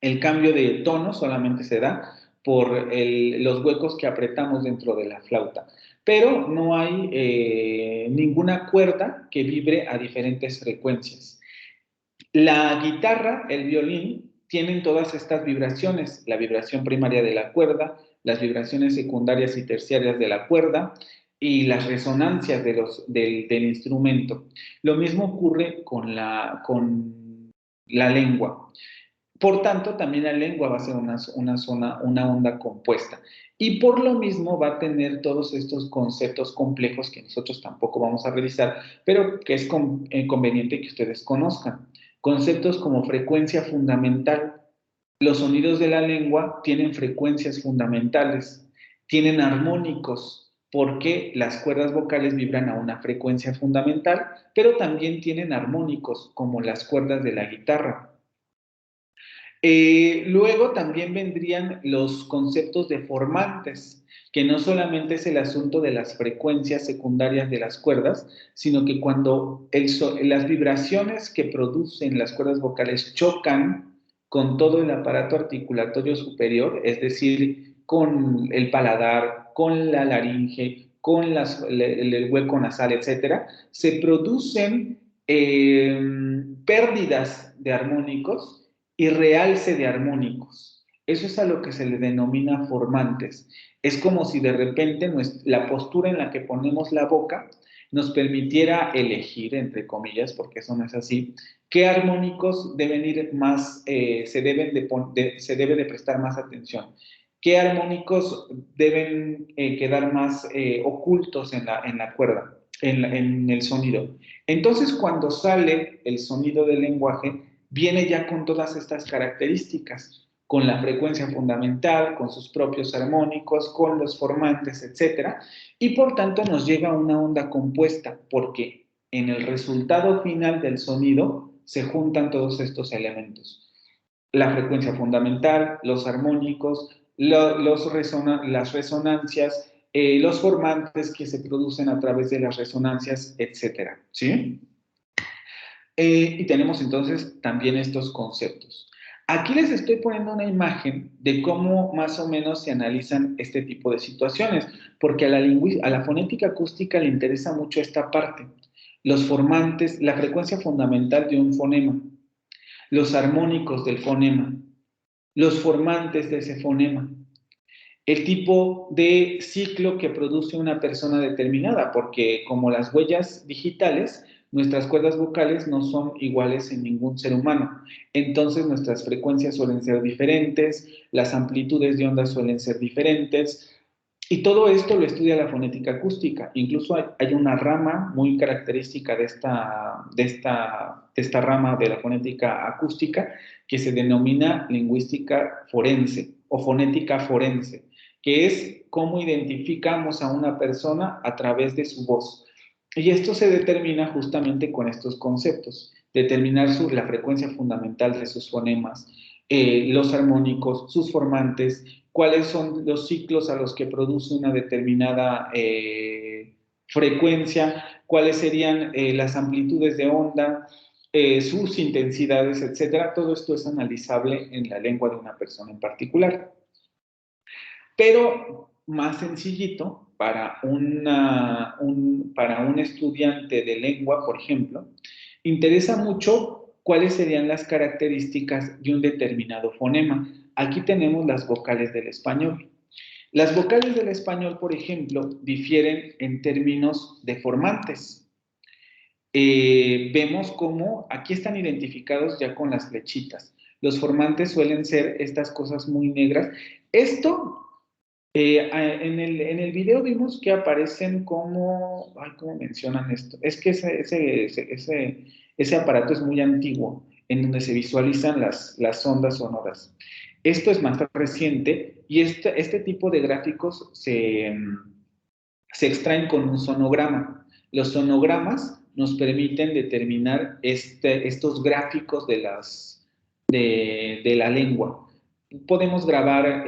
El cambio de tono solamente se da por los huecos que apretamos dentro de la flauta. Pero no hay ninguna cuerda que vibre a diferentes frecuencias. La guitarra, el violín, tienen todas estas vibraciones, la vibración primaria de la cuerda, las vibraciones secundarias y terciarias de la cuerda y las resonancias del instrumento. Lo mismo ocurre con la lengua. Por tanto, también la lengua va a ser una onda compuesta. Y por lo mismo va a tener todos estos conceptos complejos que nosotros tampoco vamos a revisar, pero que es conveniente que ustedes conozcan. Conceptos como frecuencia fundamental. Los sonidos de la lengua tienen frecuencias fundamentales, tienen armónicos, porque las cuerdas vocales vibran a una frecuencia fundamental, pero también tienen armónicos, como las cuerdas de la guitarra. Luego también vendrían los conceptos de formantes, que no solamente es el asunto de las frecuencias secundarias de las cuerdas, sino que cuando las vibraciones que producen las cuerdas vocales chocan con todo el aparato articulatorio superior, es decir, con el paladar, con la laringe, con el hueco nasal, etc., se producen pérdidas de armónicos y realce de armónicos. Eso es a lo que se le denomina formantes. Es como si de repente la postura en la que ponemos la boca nos permitiera elegir, entre comillas, porque eso no es así, qué armónicos deben ir más, se debe de prestar más atención, qué armónicos deben quedar más ocultos en la cuerda, en el sonido. Entonces, cuando sale el sonido del lenguaje, viene ya con todas estas características, con la frecuencia fundamental, con sus propios armónicos, con los formantes, etc. Y por tanto nos llega una onda compuesta, porque en el resultado final del sonido se juntan todos estos elementos. La frecuencia fundamental, los armónicos, las resonancias, los formantes que se producen a través de las resonancias, etc. ¿Sí? Y tenemos entonces también estos conceptos. Aquí les estoy poniendo una imagen de cómo más o menos se analizan este tipo de situaciones, porque a la fonética acústica le interesa mucho esta parte, los formantes, la frecuencia fundamental de un fonema, los armónicos del fonema, los formantes de ese fonema, el tipo de ciclo que produce una persona determinada, porque como las huellas digitales, nuestras cuerdas vocales no son iguales en ningún ser humano. Entonces nuestras frecuencias suelen ser diferentes, las amplitudes de ondas suelen ser diferentes, y todo esto lo estudia la fonética acústica. Incluso hay una rama muy característica de esta rama de la fonética acústica que se denomina lingüística forense o fonética forense, que es cómo identificamos a una persona a través de su voz. Y esto se determina justamente con estos conceptos, determinar la frecuencia fundamental de sus fonemas, los armónicos, sus formantes, cuáles son los ciclos a los que produce una determinada frecuencia, cuáles serían las amplitudes de onda, sus intensidades, etcétera. Todo esto es analizable en la lengua de una persona en particular. Pero más sencillito, para un estudiante de lengua, por ejemplo, interesa mucho cuáles serían las características de un determinado fonema. Aquí tenemos las vocales del español. Las vocales del español, por ejemplo, difieren en términos de formantes. Vemos cómo aquí están identificados ya con las flechitas. Los formantes suelen ser estas cosas muy negras. Esto, en el video vimos que aparecen como... Ay, ¿cómo mencionan esto? Es que ese aparato es muy antiguo, en donde se visualizan las ondas sonoras. Esto es más reciente y este tipo de gráficos se extraen con un sonograma. Los sonogramas nos permiten determinar estos gráficos de la lengua. Podemos grabar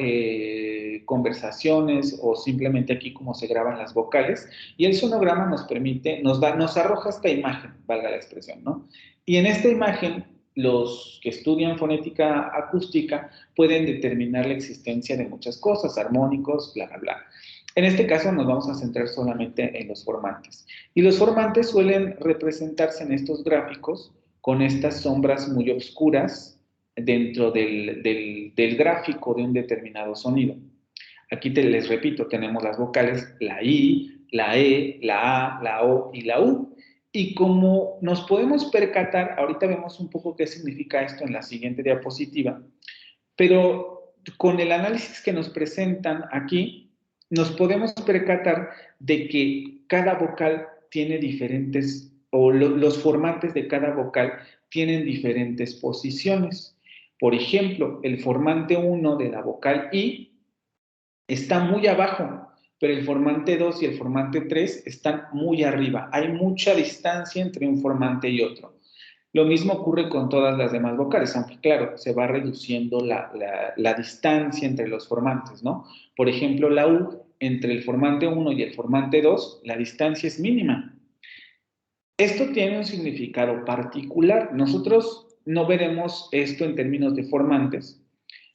conversaciones o simplemente aquí como se graban las vocales, y el sonograma nos permite, nos arroja esta imagen, valga la expresión, ¿no? Y en esta imagen, los que estudian fonética acústica pueden determinar la existencia de muchas cosas, armónicos, bla, bla, bla. En este caso nos vamos a centrar solamente en los formantes. Y los formantes suelen representarse en estos gráficos con estas sombras muy oscuras dentro del gráfico de un determinado sonido. Aquí les repito, tenemos las vocales, la I, la E, la A, la O y la U. Y como nos podemos percatar, ahorita vemos un poco qué significa esto en la siguiente diapositiva, pero con el análisis que nos presentan aquí, nos podemos percatar de que cada vocal tiene diferentes, o los formantes de cada vocal tienen diferentes posiciones. Por ejemplo, el formante 1 de la vocal I está muy abajo, pero el formante 2 y el formante 3 están muy arriba. Hay mucha distancia entre un formante y otro. Lo mismo ocurre con todas las demás vocales, aunque claro, se va reduciendo la distancia entre los formantes, ¿no? Por ejemplo, la U, entre el formante 1 y el formante 2, la distancia es mínima. Esto tiene un significado particular. Nosotros no veremos esto en términos de formantes,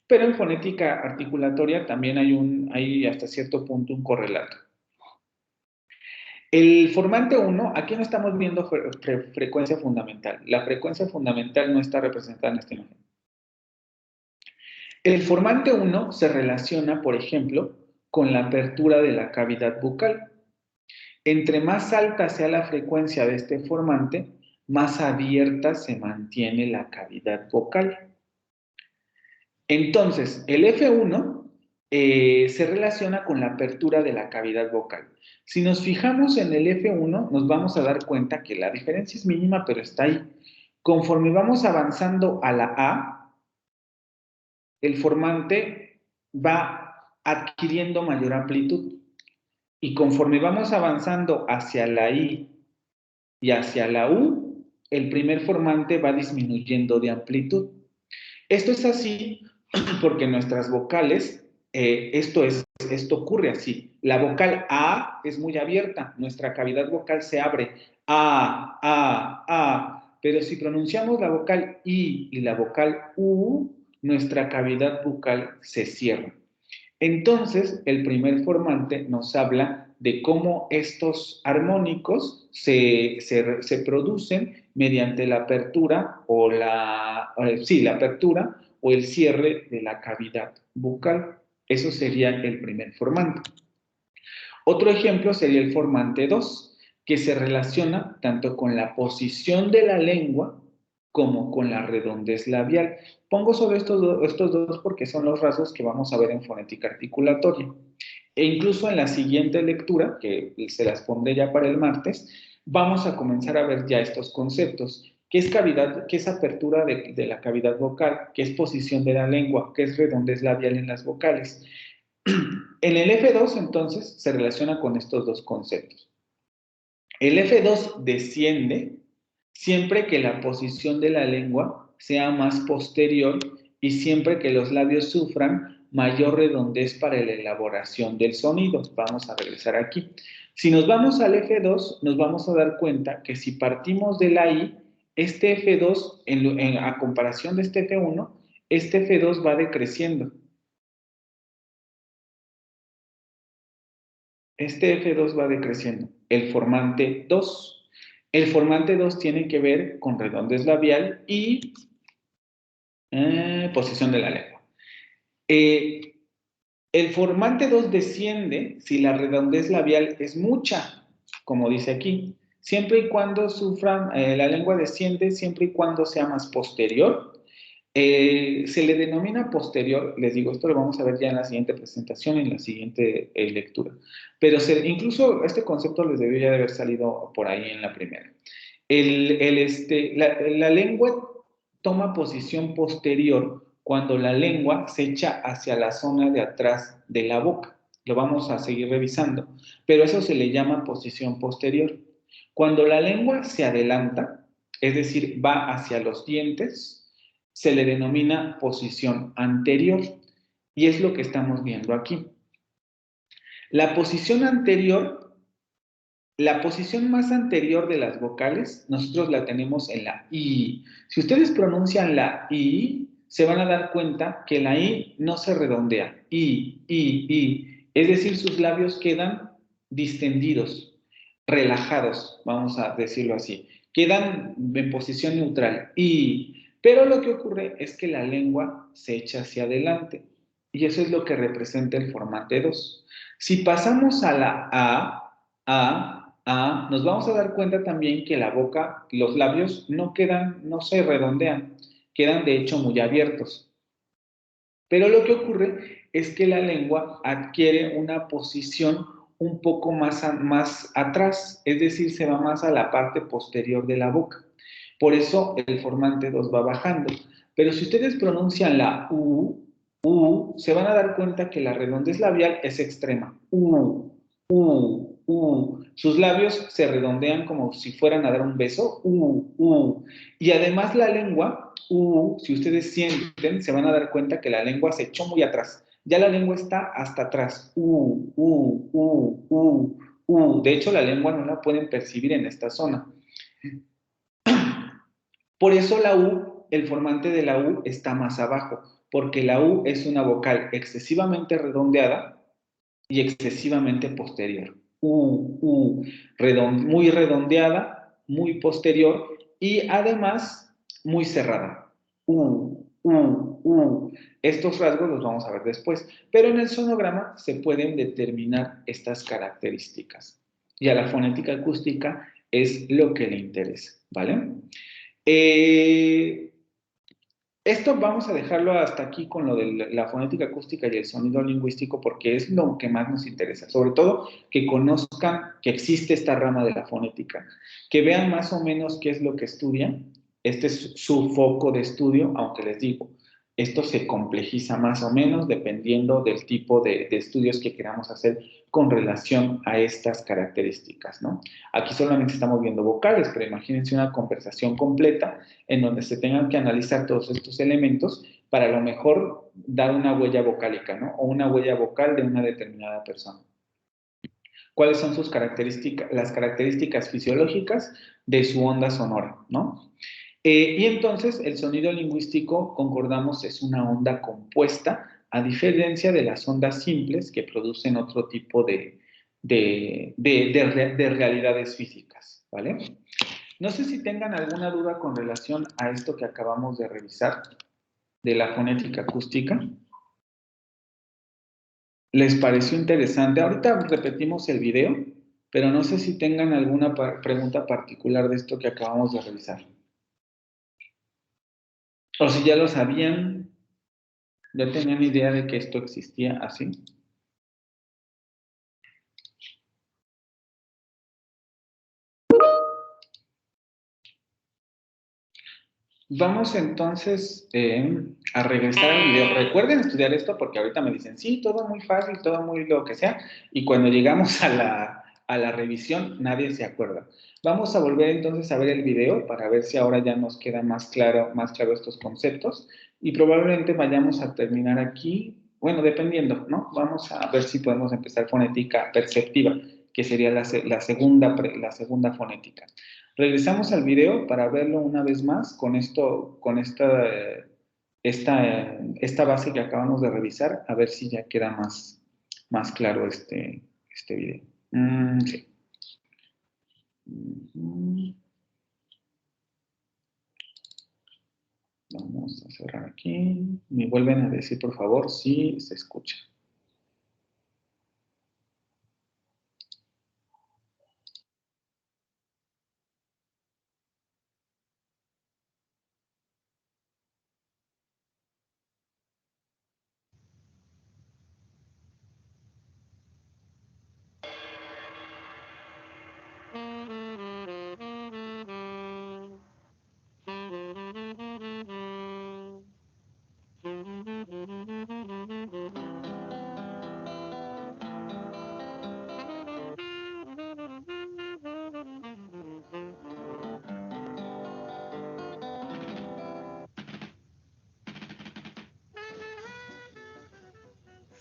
pero en fonética articulatoria también hay hasta cierto punto un correlato. El formante 1, aquí no estamos viendo frecuencia fundamental. La frecuencia fundamental no está representada en esta imagen. El formante 1 se relaciona, por ejemplo, con la apertura de la cavidad bucal. Entre más alta sea la frecuencia de este formante, más abierta se mantiene la cavidad vocal. Entonces, el F1 se relaciona con la apertura de la cavidad vocal. Si nos fijamos en el F1, nos vamos a dar cuenta que la diferencia es mínima, pero está ahí. Conforme vamos avanzando a la A, el formante va adquiriendo mayor amplitud. Y conforme vamos avanzando hacia la I y hacia la U, el primer formante va disminuyendo de amplitud. Esto es así porque nuestras vocales, esto ocurre así. La vocal A es muy abierta, nuestra cavidad vocal se abre. A. Pero si pronunciamos la vocal I y la vocal U, nuestra cavidad bucal se cierra. Entonces, el primer formante nos habla de cómo estos armónicos se producen mediante la apertura o la apertura o el cierre de la cavidad bucal. Eso sería el primer formante. Otro ejemplo sería el formante 2, que se relaciona tanto con la posición de la lengua como con la redondez labial. Pongo sobre estos dos porque son los rasgos que vamos a ver en fonética articulatoria. E incluso en la siguiente lectura, que se las pondré ya para el martes, vamos a comenzar a ver ya estos conceptos. ¿Qué es cavidad? ¿Qué es apertura de la cavidad vocal? ¿Qué es posición de la lengua? ¿Qué es redondez labial en las vocales? En el F2, entonces, se relaciona con estos dos conceptos. El F2 desciende siempre que la posición de la lengua sea más posterior y siempre que los labios sufran mayor redondez para la elaboración del sonido. Vamos a regresar aquí. Si nos vamos al F2, nos vamos a dar cuenta que si partimos de la I, este F2, a comparación de este F1, este F2 va decreciendo. Este F2 va decreciendo. El formante 2. El formante 2 tiene que ver con redondez labial y posición de la lengua. El formante 2 desciende si la redondez labial es mucha, como dice aquí. Siempre y cuando sufran, la lengua desciende, siempre y cuando sea más posterior. Se le denomina posterior, les digo, esto lo vamos a ver ya en la siguiente presentación, en la siguiente lectura. Pero incluso este concepto les debería de haber salido por ahí en la primera. La lengua toma posición posterior cuando la lengua se echa hacia la zona de atrás de la boca. Lo vamos a seguir revisando, pero eso se le llama posición posterior. Cuando la lengua se adelanta, es decir, va hacia los dientes, se le denomina posición anterior y es lo que estamos viendo aquí. La posición anterior, la posición más anterior de las vocales, nosotros la tenemos en la I. Si ustedes pronuncian la I, se van a dar cuenta que la I no se redondea. I. Es decir, sus labios quedan distendidos, relajados, vamos a decirlo así. Quedan en posición neutral. I. Pero lo que ocurre es que la lengua se echa hacia adelante y eso es lo que representa el formante 2. Si pasamos a la A, nos vamos a dar cuenta también que la boca, los labios no se redondean, quedan de hecho muy abiertos. Pero lo que ocurre es que la lengua adquiere una posición un poco más atrás, es decir, se va más a la parte posterior de la boca. Por eso el formante 2 va bajando. Pero si ustedes pronuncian la U, se van a dar cuenta que la redondez labial es extrema. Sus labios se redondean como si fueran a dar un beso. Y además la lengua, si ustedes sienten, se van a dar cuenta que la lengua se echó muy atrás. Ya la lengua está hasta atrás. De hecho, la lengua no la pueden percibir en esta zona. Por eso la U, el formante de la U está más abajo, porque la U es una vocal excesivamente redondeada y excesivamente posterior. Muy redondeada, muy posterior y además muy cerrada. Estos rasgos los vamos a ver después, pero en el sonograma se pueden determinar estas características y a la fonética acústica es lo que le interesa, ¿vale? Esto vamos a dejarlo hasta aquí con lo de la fonética acústica y el sonido lingüístico porque es lo que más nos interesa, sobre todo que conozcan que existe esta rama de la fonética, que vean más o menos qué es lo que estudian. Este es su foco de estudio, aunque les digo, esto se complejiza más o menos dependiendo del tipo de estudios que queramos hacer con relación a estas características, ¿no? Aquí solamente estamos viendo vocales, pero imagínense una conversación completa en donde se tengan que analizar todos estos elementos para a lo mejor dar una huella vocálica, ¿no? O una huella vocal de una determinada persona. ¿Cuáles son sus características, las características fisiológicas de su onda sonora, ¿no? Y entonces el sonido lingüístico, concordamos, es una onda compuesta, a diferencia de las ondas simples que producen otro tipo de realidades físicas, ¿vale? No sé si tengan alguna duda con relación a esto que acabamos de revisar de la fonética acústica. ¿Les pareció interesante? Ahorita repetimos el video, pero no sé si tengan alguna pregunta particular de esto que acabamos de revisar. O si ya lo sabían, ya tenían idea de que esto existía así. Vamos entonces a regresar al video. Recuerden estudiar esto porque ahorita me dicen, sí, todo muy fácil, todo muy lo que sea, y cuando llegamos a la revisión nadie se acuerda. Vamos a volver entonces a ver el video para ver si ahora ya nos queda más claro estos conceptos y probablemente vayamos a terminar aquí, bueno, dependiendo, ¿no? Vamos a ver si podemos empezar fonética perceptiva, que sería la segunda fonética. Regresamos al video para verlo una vez más con esta base que acabamos de revisar, a ver si ya queda más claro este video. Sí. Vamos a cerrar aquí. Me vuelven a decir, por favor, si se escucha.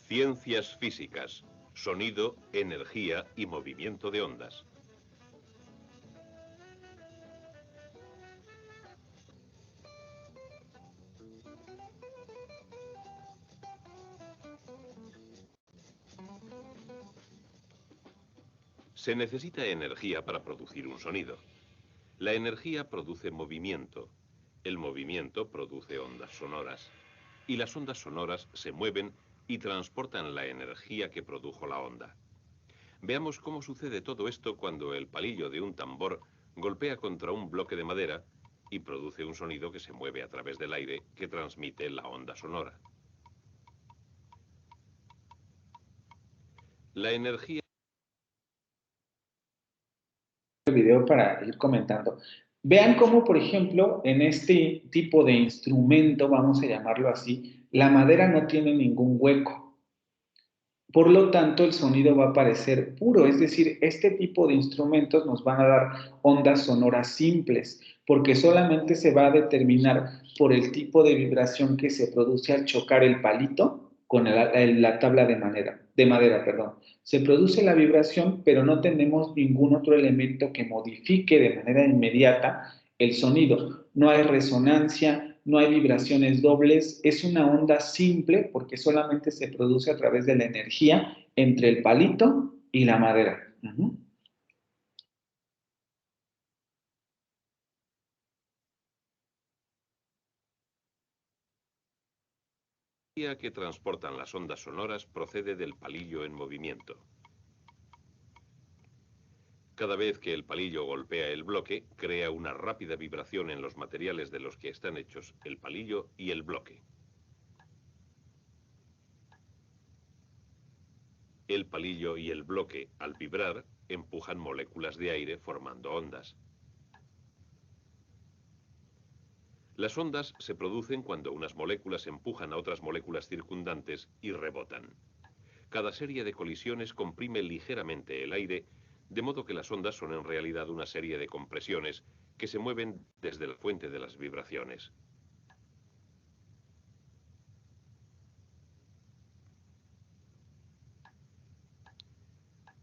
Ciencias físicas, sonido, energía y movimiento de ondas. Se necesita energía para producir un sonido. La energía produce movimiento. El movimiento produce ondas sonoras. Y las ondas sonoras se mueven y transportan la energía que produjo la onda. Veamos cómo sucede todo esto cuando el palillo de un tambor golpea contra un bloque de madera y produce un sonido que se mueve a través del aire que transmite la onda sonora. La energía... El video para ir comentando. Vean cómo, por ejemplo, en este tipo de instrumento, vamos a llamarlo así, la madera no tiene ningún hueco. Por lo tanto, el sonido va a parecer puro, es decir, este tipo de instrumentos nos van a dar ondas sonoras simples, porque solamente se va a determinar por el tipo de vibración que se produce al chocar el palito con la tabla de madera, perdón. Se produce la vibración, pero no tenemos ningún otro elemento que modifique de manera inmediata el sonido. No hay resonancia, no hay vibraciones dobles, es una onda simple porque solamente se produce a través de la energía entre el palito y la madera. La energía que transportan las ondas sonoras procede del palillo en movimiento. Cada vez que el palillo golpea el bloque, crea una rápida vibración en los materiales de los que están hechos el palillo y el bloque. El palillo y el bloque, al vibrar, empujan moléculas de aire formando ondas. Las ondas se producen cuando unas moléculas empujan a otras moléculas circundantes y rebotan. Cada serie de colisiones comprime ligeramente el aire, de modo que las ondas son en realidad una serie de compresiones que se mueven desde la fuente de las vibraciones.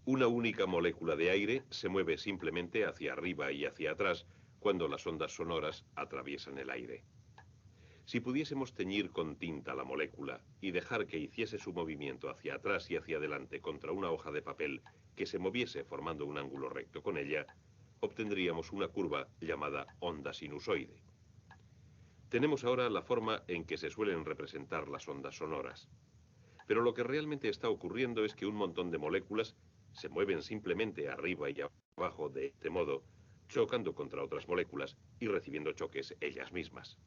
Una única molécula de aire se mueve simplemente hacia arriba y hacia atrás cuando las ondas sonoras atraviesan el aire. Si pudiésemos teñir con tinta la molécula y dejar que hiciese su movimiento hacia atrás y hacia adelante contra una hoja de papel que se moviese formando un ángulo recto con ella, obtendríamos una curva llamada onda sinusoide. Tenemos ahora la forma en que se suelen representar las ondas sonoras. Pero lo que realmente está ocurriendo es que un montón de moléculas se mueven simplemente arriba y abajo de este modo, chocando contra otras moléculas y recibiendo choques ellas mismas.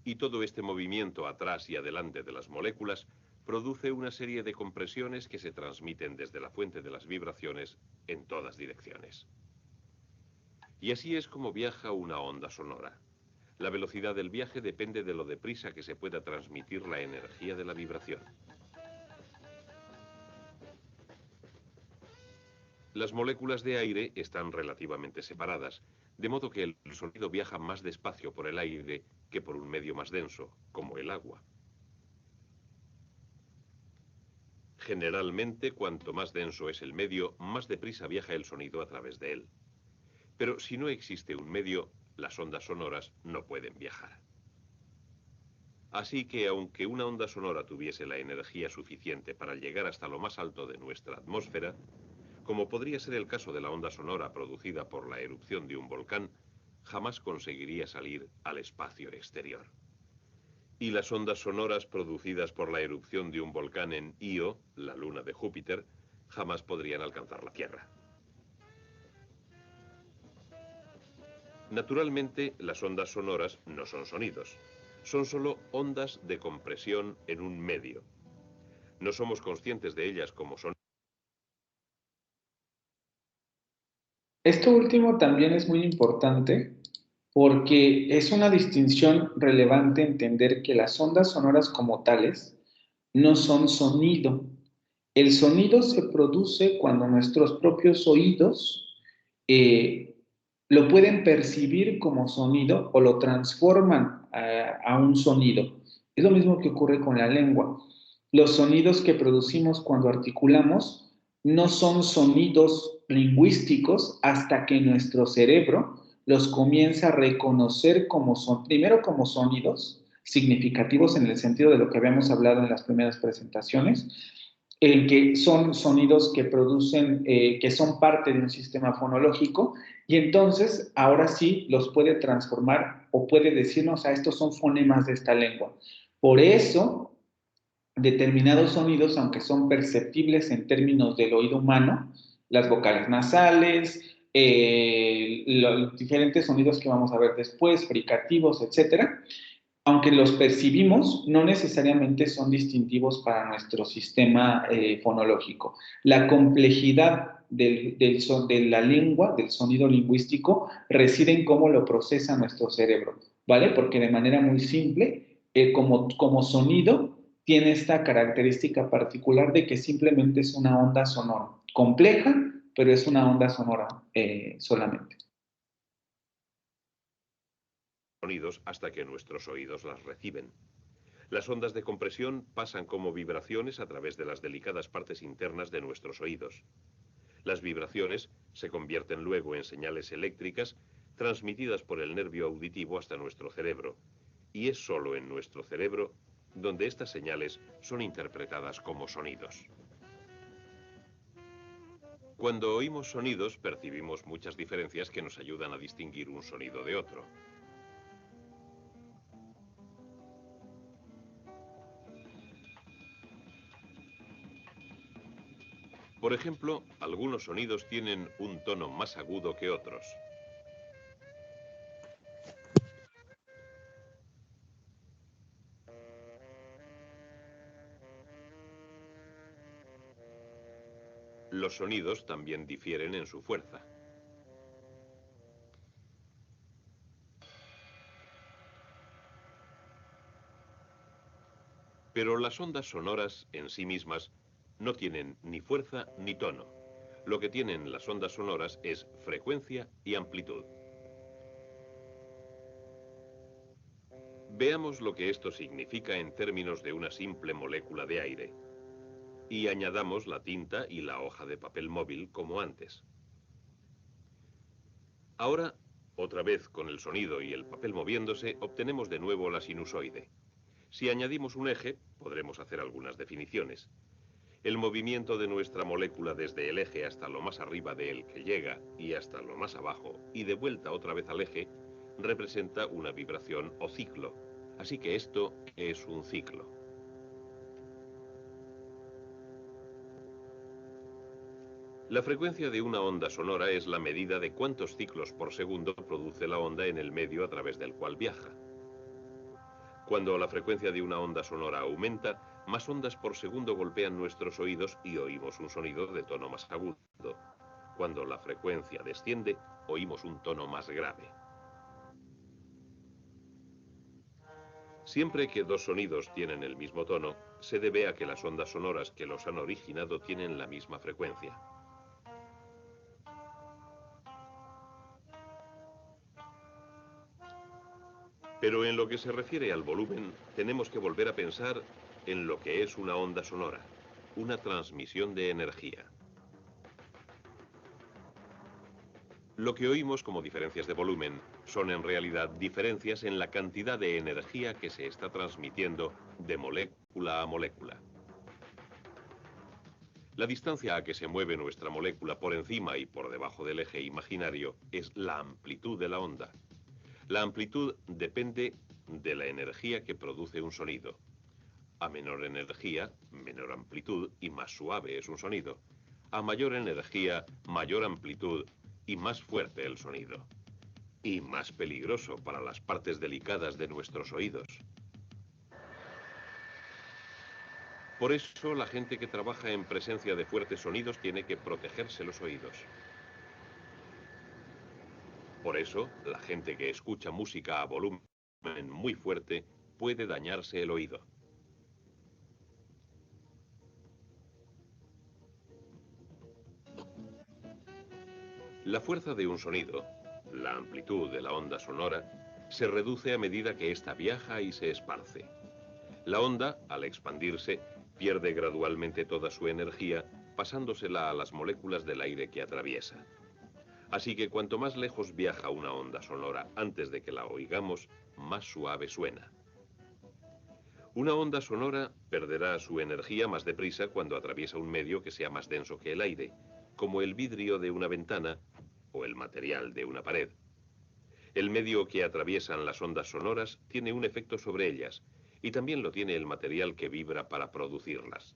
Y todo este movimiento atrás y adelante de las moléculas produce una serie de compresiones que se transmiten desde la fuente de las vibraciones en todas direcciones. Y así es como viaja una onda sonora. La velocidad del viaje depende de lo deprisa que se pueda transmitir la energía de la vibración. Las moléculas de aire están relativamente separadas, de modo que el sonido viaja más despacio por el aire que por un medio más denso, como el agua. Generalmente, cuanto más denso es el medio, más deprisa viaja el sonido a través de él. Pero si no existe un medio, las ondas sonoras no pueden viajar. Así que, aunque una onda sonora tuviese la energía suficiente para llegar hasta lo más alto de nuestra atmósfera, como podría ser el caso de la onda sonora producida por la erupción de un volcán, jamás conseguiría salir al espacio exterior. Y las ondas sonoras producidas por la erupción de un volcán en Io, la luna de Júpiter, jamás podrían alcanzar la Tierra. Naturalmente, las ondas sonoras no son sonidos. Son solo ondas de compresión en un medio. No somos conscientes de ellas como son. Esto último también es muy importante porque es una distinción relevante entender que las ondas sonoras como tales no son sonido. El sonido se produce cuando nuestros propios oídos lo pueden percibir como sonido o lo transforman a un sonido. Es lo mismo que ocurre con la lengua. Los sonidos que producimos cuando articulamos no son sonidos lingüísticos hasta que nuestro cerebro los comienza a reconocer como primero como sonidos significativos en el sentido de lo que habíamos hablado en las primeras presentaciones, en que son sonidos que producen, que son parte de un sistema fonológico, y entonces ahora sí los puede transformar o puede decirnos, estos son fonemas de esta lengua. Por eso, determinados sonidos, aunque son perceptibles en términos del oído humano, las vocales nasales, los diferentes sonidos que vamos a ver después, fricativos, etcétera, aunque los percibimos, no necesariamente son distintivos para nuestro sistema fonológico. La complejidad de la lengua, del sonido lingüístico, reside en cómo lo procesa nuestro cerebro, ¿vale? Porque de manera muy simple, como sonido, tiene esta característica particular de que simplemente es una onda sonora. Compleja, pero es una onda sonora solamente. Sonidos hasta que nuestros oídos las reciben. Las ondas de compresión pasan como vibraciones a través de las delicadas partes internas de nuestros oídos. Las vibraciones se convierten luego en señales eléctricas transmitidas por el nervio auditivo hasta nuestro cerebro, y es solo en nuestro cerebro donde estas señales son interpretadas como sonidos. Cuando oímos sonidos, percibimos muchas diferencias que nos ayudan a distinguir un sonido de otro. Por ejemplo, algunos sonidos tienen un tono más agudo que otros. Los sonidos también difieren en su fuerza. Pero las ondas sonoras en sí mismas no tienen ni fuerza ni tono. Lo que tienen las ondas sonoras es frecuencia y amplitud. Veamos lo que esto significa en términos de una simple molécula de aire. Y añadamos la tinta y la hoja de papel móvil como antes. Ahora Otra vez con el sonido y el papel moviéndose, obtenemos de nuevo la sinusoide. Si añadimos un eje, podremos hacer algunas definiciones. El movimiento de nuestra molécula desde el eje hasta lo más arriba de él que llega y hasta lo más abajo y de vuelta otra vez al eje representa una vibración o ciclo. Así que esto es un ciclo. La frecuencia de una onda sonora es la medida de cuántos ciclos por segundo produce la onda en el medio a través del cual viaja. Cuando la frecuencia de una onda sonora aumenta, más ondas por segundo golpean nuestros oídos y oímos un sonido de tono más agudo. Cuando la frecuencia desciende, oímos un tono más grave. Siempre que dos sonidos tienen el mismo tono, se debe a que las ondas sonoras que los han originado tienen la misma frecuencia. Pero en lo que se refiere al volumen, tenemos que volver a pensar en lo que es una onda sonora, una transmisión de energía. Lo que oímos como diferencias de volumen son en realidad diferencias en la cantidad de energía que se está transmitiendo de molécula a molécula. La distancia a que se mueve nuestra molécula por encima y por debajo del eje imaginario es la amplitud de la onda. La amplitud depende de la energía que produce un sonido. A menor energía, menor amplitud y más suave es un sonido. A mayor energía, mayor amplitud y más fuerte el sonido. Y más peligroso para las partes delicadas de nuestros oídos. Por eso, la gente que trabaja en presencia de fuertes sonidos tiene que protegerse los oídos. Por eso, la gente que escucha música a volumen muy fuerte puede dañarse el oído. La fuerza de un sonido, la amplitud de la onda sonora, se reduce a medida que ésta viaja y se esparce. La onda, al expandirse, pierde gradualmente toda su energía, pasándosela a las moléculas del aire que atraviesa. Así que cuanto más lejos viaja una onda sonora antes de que la oigamos, más suave suena. Una onda sonora perderá su energía más deprisa cuando atraviesa un medio que sea más denso que el aire, como el vidrio de una ventana o el material de una pared. El medio que atraviesan las ondas sonoras tiene un efecto sobre ellas, y también lo tiene el material que vibra para producirlas.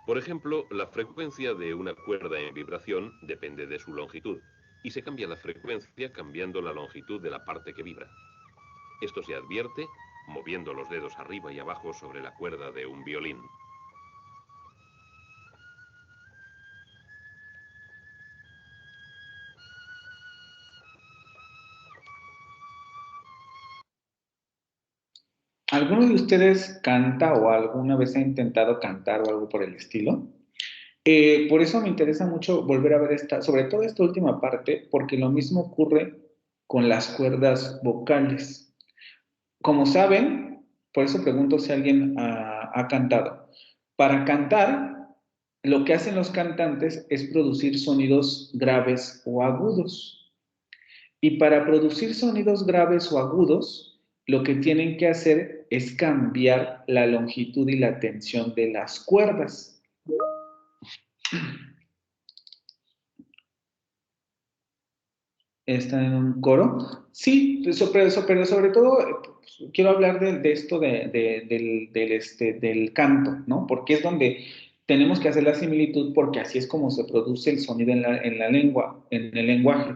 Por ejemplo, la frecuencia de una cuerda en vibración depende de su longitud, y se cambia la frecuencia cambiando la longitud de la parte que vibra. Esto se advierte moviendo los dedos arriba y abajo sobre la cuerda de un violín. ¿Alguno de ustedes canta o alguna vez ha intentado cantar o algo por el estilo? Por eso me interesa mucho volver a ver sobre todo esta última parte, porque lo mismo ocurre con las cuerdas vocales. Como saben, por eso pregunto si alguien ha cantado. Para cantar, lo que hacen los cantantes es producir sonidos graves o agudos. Y para producir sonidos graves o agudos, lo que tienen que hacer es cambiar la longitud y la tensión de las cuerdas. ¿Están en un coro? Sí, pero sobre todo quiero hablar de esto del canto, ¿no? Porque es donde tenemos que hacer la similitud, porque así es como se produce el sonido en la lengua, en el lenguaje.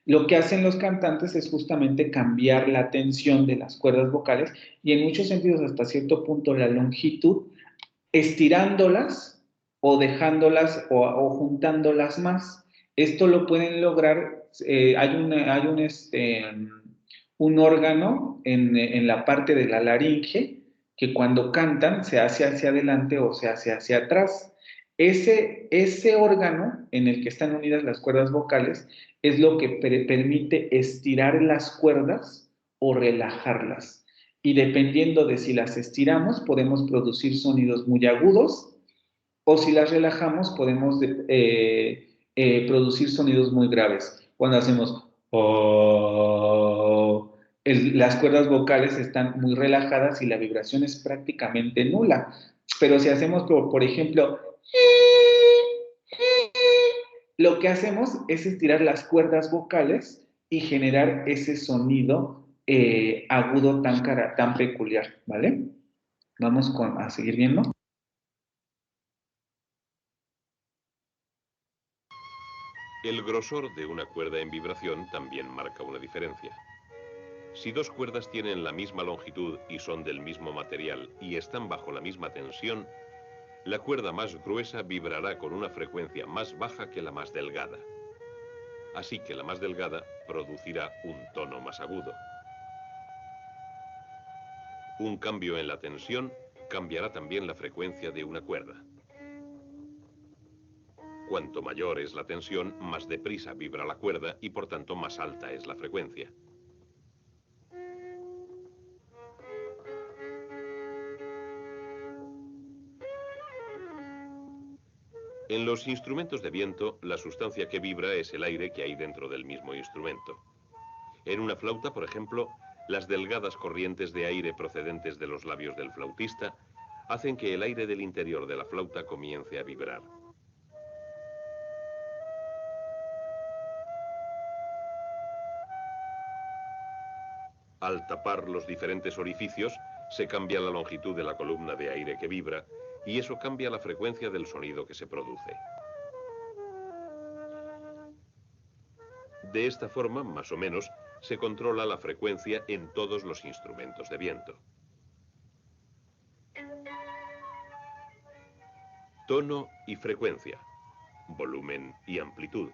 Lo que hacen los cantantes es justamente cambiar la tensión de las cuerdas vocales y en muchos sentidos hasta cierto punto la longitud, estirándolas o dejándolas o juntándolas más. Esto lo pueden lograr, hay un órgano en la parte de la laringe que cuando cantan se hace hacia adelante o se hace hacia atrás. Ese órgano en el que están unidas las cuerdas vocales es lo que permite estirar las cuerdas o relajarlas. y dependiendo de si las estiramos, podemos producir sonidos muy agudos, o si las relajamos, podemos producir sonidos muy graves. Cuando hacemos oh, las cuerdas vocales están muy relajadas y la vibración es prácticamente nula. Pero si hacemos, por ejemplo, lo que hacemos es estirar las cuerdas vocales y generar ese sonido agudo tan peculiar, ¿vale? Vamos a seguir viendo. El grosor de una cuerda en vibración también marca una diferencia. Si dos cuerdas tienen la misma longitud y son del mismo material y están bajo la misma tensión, la cuerda más gruesa vibrará con una frecuencia más baja que la más delgada. Así que la más delgada producirá un tono más agudo. Un cambio en la tensión cambiará también la frecuencia de una cuerda. Cuanto mayor es la tensión, más deprisa vibra la cuerda y por tanto más alta es la frecuencia. En los instrumentos de viento, la sustancia que vibra es el aire que hay dentro del mismo instrumento. En una flauta, por ejemplo, las delgadas corrientes de aire procedentes de los labios del flautista hacen que el aire del interior de la flauta comience a vibrar. Al tapar los diferentes orificios, se cambia la longitud de la columna de aire que vibra y eso cambia la frecuencia del sonido que se produce. De esta forma, más o menos, se controla la frecuencia en todos los instrumentos de viento. Tono y frecuencia, volumen y amplitud,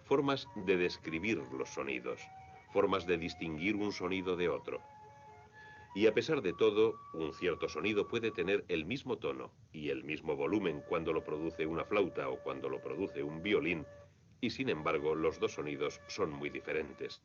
formas de describir los sonidos, formas de distinguir un sonido de otro. Y a pesar de todo, un cierto sonido puede tener el mismo tono y el mismo volumen cuando lo produce una flauta o cuando lo produce un violín, y sin embargo los dos sonidos son muy diferentes.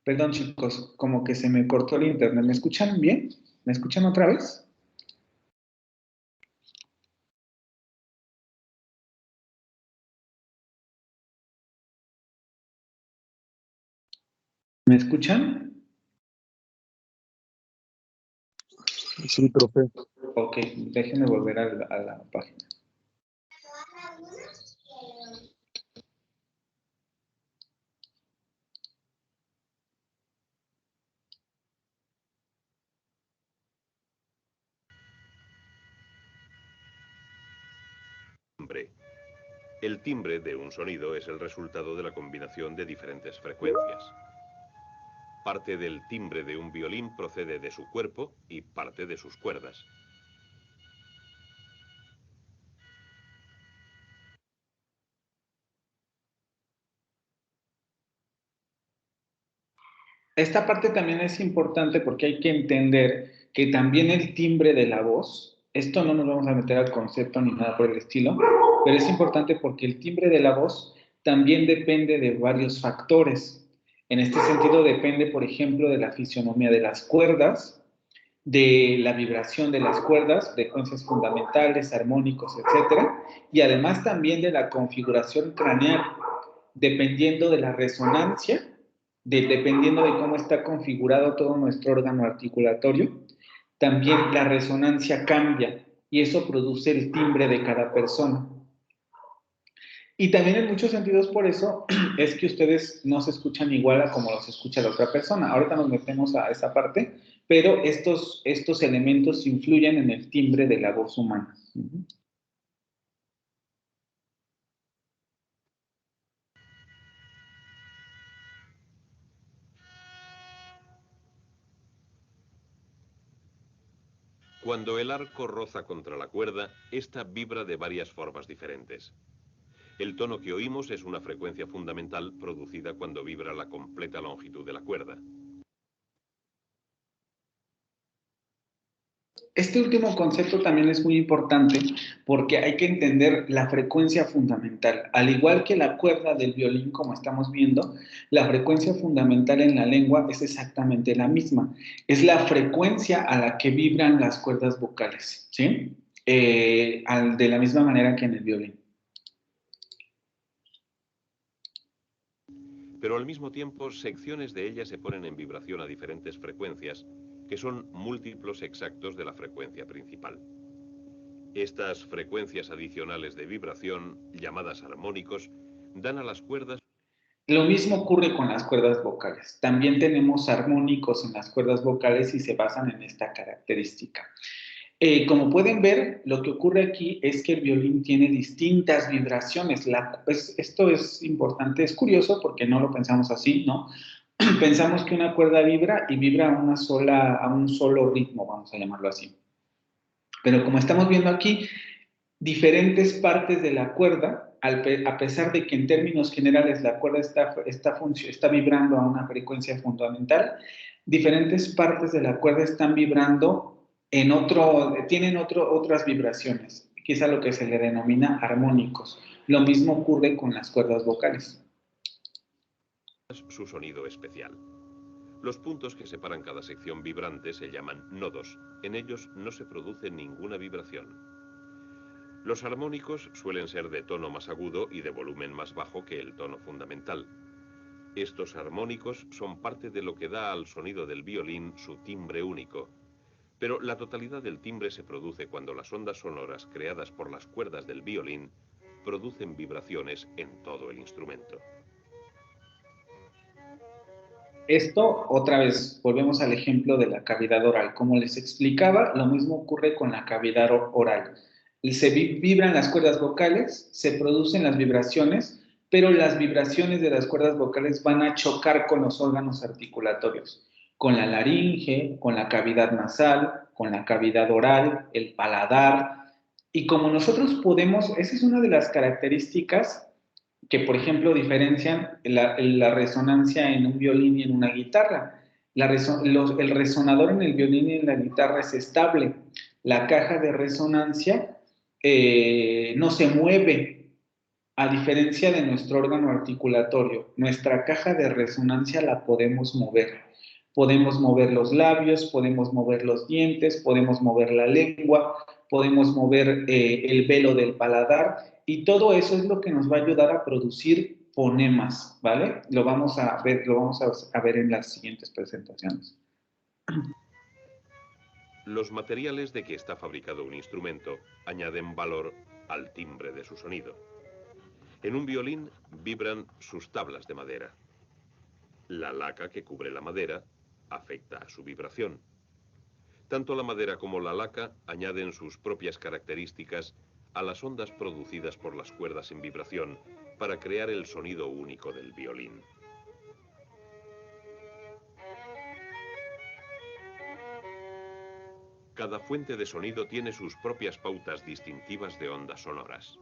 Perdón, chicos, como que se me cortó el internet. ¿Me escuchan bien? ¿Me escuchan otra vez? ¿Me escuchan? Sí, profe. Ok, déjenme volver a la página. Timbre. El timbre de un sonido es el resultado de la combinación de diferentes frecuencias. Parte del timbre de un violín procede de su cuerpo y parte de sus cuerdas. Esta parte también es importante porque hay que entender que también el timbre de la voz, esto no nos vamos a meter al concepto ni nada por el estilo, pero es importante porque el timbre de la voz también depende de varios factores. En este sentido depende, por ejemplo, de la fisionomía de las cuerdas, de la vibración de las cuerdas, frecuencias fundamentales, armónicos, etcétera, y además también de la configuración craneal, dependiendo de la resonancia, dependiendo de cómo está configurado todo nuestro órgano articulatorio, también la resonancia cambia y eso produce el timbre de cada persona. Y también en muchos sentidos por eso es que ustedes no se escuchan igual a como los escucha la otra persona. Ahorita nos metemos a esa parte, pero estos elementos influyen en el timbre de la voz humana. Cuando el arco roza contra la cuerda, esta vibra de varias formas diferentes. El tono que oímos es una frecuencia fundamental producida cuando vibra la completa longitud de la cuerda. Este último concepto también es muy importante porque hay que entender la frecuencia fundamental. Al igual que la cuerda del violín, como estamos viendo, la frecuencia fundamental en la lengua es exactamente la misma. Es la frecuencia a la que vibran las cuerdas vocales, ¿sí? De la misma manera que en el violín. Pero al mismo tiempo, secciones de ella se ponen en vibración a diferentes frecuencias, que son múltiplos exactos de la frecuencia principal. Estas frecuencias adicionales de vibración, llamadas armónicos, dan a las cuerdas... Lo mismo ocurre con las cuerdas vocales. También tenemos armónicos en las cuerdas vocales y se basan en esta característica. Como pueden ver, lo que ocurre aquí es que el violín tiene distintas vibraciones. Esto es importante, es curioso porque no lo pensamos así, ¿no? Pensamos que una cuerda vibra y vibra a un solo ritmo, vamos a llamarlo así. Pero como estamos viendo aquí, diferentes partes de la cuerda, a pesar de que en términos generales la cuerda está vibrando a una frecuencia fundamental, diferentes partes de la cuerda están vibrando tienen otras vibraciones, que es a lo que se le denomina armónicos. Lo mismo ocurre con las cuerdas vocales. Su sonido especial. Los puntos que separan cada sección vibrante se llaman nodos. En ellos no se produce ninguna vibración. Los armónicos suelen ser de tono más agudo y de volumen más bajo que el tono fundamental. Estos armónicos son parte de lo que da al sonido del violín su timbre único. Pero la totalidad del timbre se produce cuando las ondas sonoras creadas por las cuerdas del violín producen vibraciones en todo el instrumento. Esto, otra vez, volvemos al ejemplo de la cavidad oral. Como les explicaba, lo mismo ocurre con la cavidad oral. Se vibran las cuerdas vocales, se producen las vibraciones, pero las vibraciones de las cuerdas vocales van a chocar con los órganos articulatorios, con la laringe, con la cavidad nasal, con la cavidad oral, el paladar. Y como nosotros podemos, esa es una de las características que, por ejemplo, diferencian la resonancia en un violín y en una guitarra. El resonador en el violín y en la guitarra es estable. La caja de resonancia no se mueve, a diferencia de nuestro órgano articulatorio. Nuestra caja de resonancia la podemos mover. Podemos mover los labios, podemos mover los dientes, podemos mover la lengua, podemos mover el velo del paladar, y todo eso es lo que nos va a ayudar a producir fonemas, ¿vale? Lo vamos a ver en las siguientes presentaciones. Los materiales de que está fabricado un instrumento añaden valor al timbre de su sonido. En un violín vibran sus tablas de madera. La laca que cubre la madera afecta a su vibración. Tanto la madera como la laca añaden sus propias características a las ondas producidas por las cuerdas en vibración para crear el sonido único del violín. Cada fuente de sonido tiene sus propias pautas distintivas de ondas sonoras.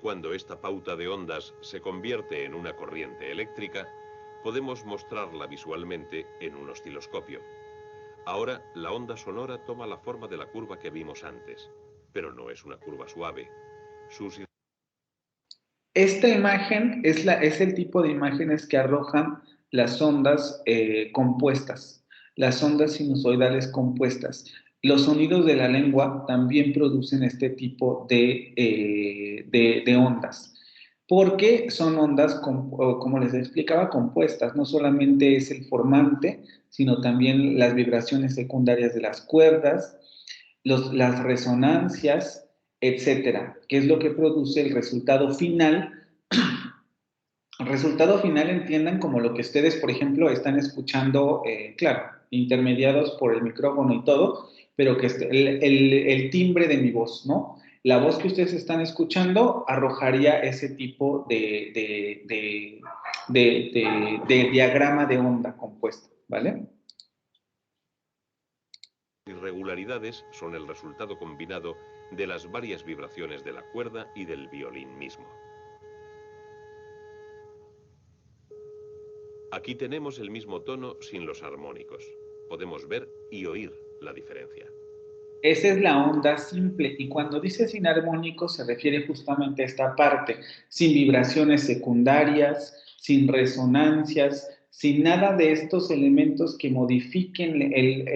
Cuando esta pauta de ondas se convierte en una corriente eléctrica, podemos mostrarla visualmente en un osciloscopio. Ahora, la onda sonora toma la forma de la curva que vimos antes, pero no es una curva suave. Esta imagen es el tipo de imágenes que arrojan las ondas compuestas, las ondas sinusoidales compuestas. Los sonidos de la lengua también producen este tipo de ondas, porque son ondas, como les explicaba, compuestas. No solamente es el formante, sino también las vibraciones secundarias de las cuerdas, las resonancias, etcétera, que es lo que produce el resultado final. El resultado final entiendan como lo que ustedes, por ejemplo, están escuchando, claro, intermediados por el micrófono y todo, pero que el timbre de mi voz, ¿no? La voz que ustedes están escuchando arrojaría ese tipo de diagrama de onda compuesta, ¿vale? Irregularidades son el resultado combinado de las varias vibraciones de la cuerda y del violín mismo. Aquí tenemos el mismo tono sin los armónicos. Podemos ver y oír la diferencia. Esa es la onda simple, y cuando dice sin armónicos se refiere justamente a esta parte, sin vibraciones secundarias, sin resonancias, sin nada de estos elementos que modifiquen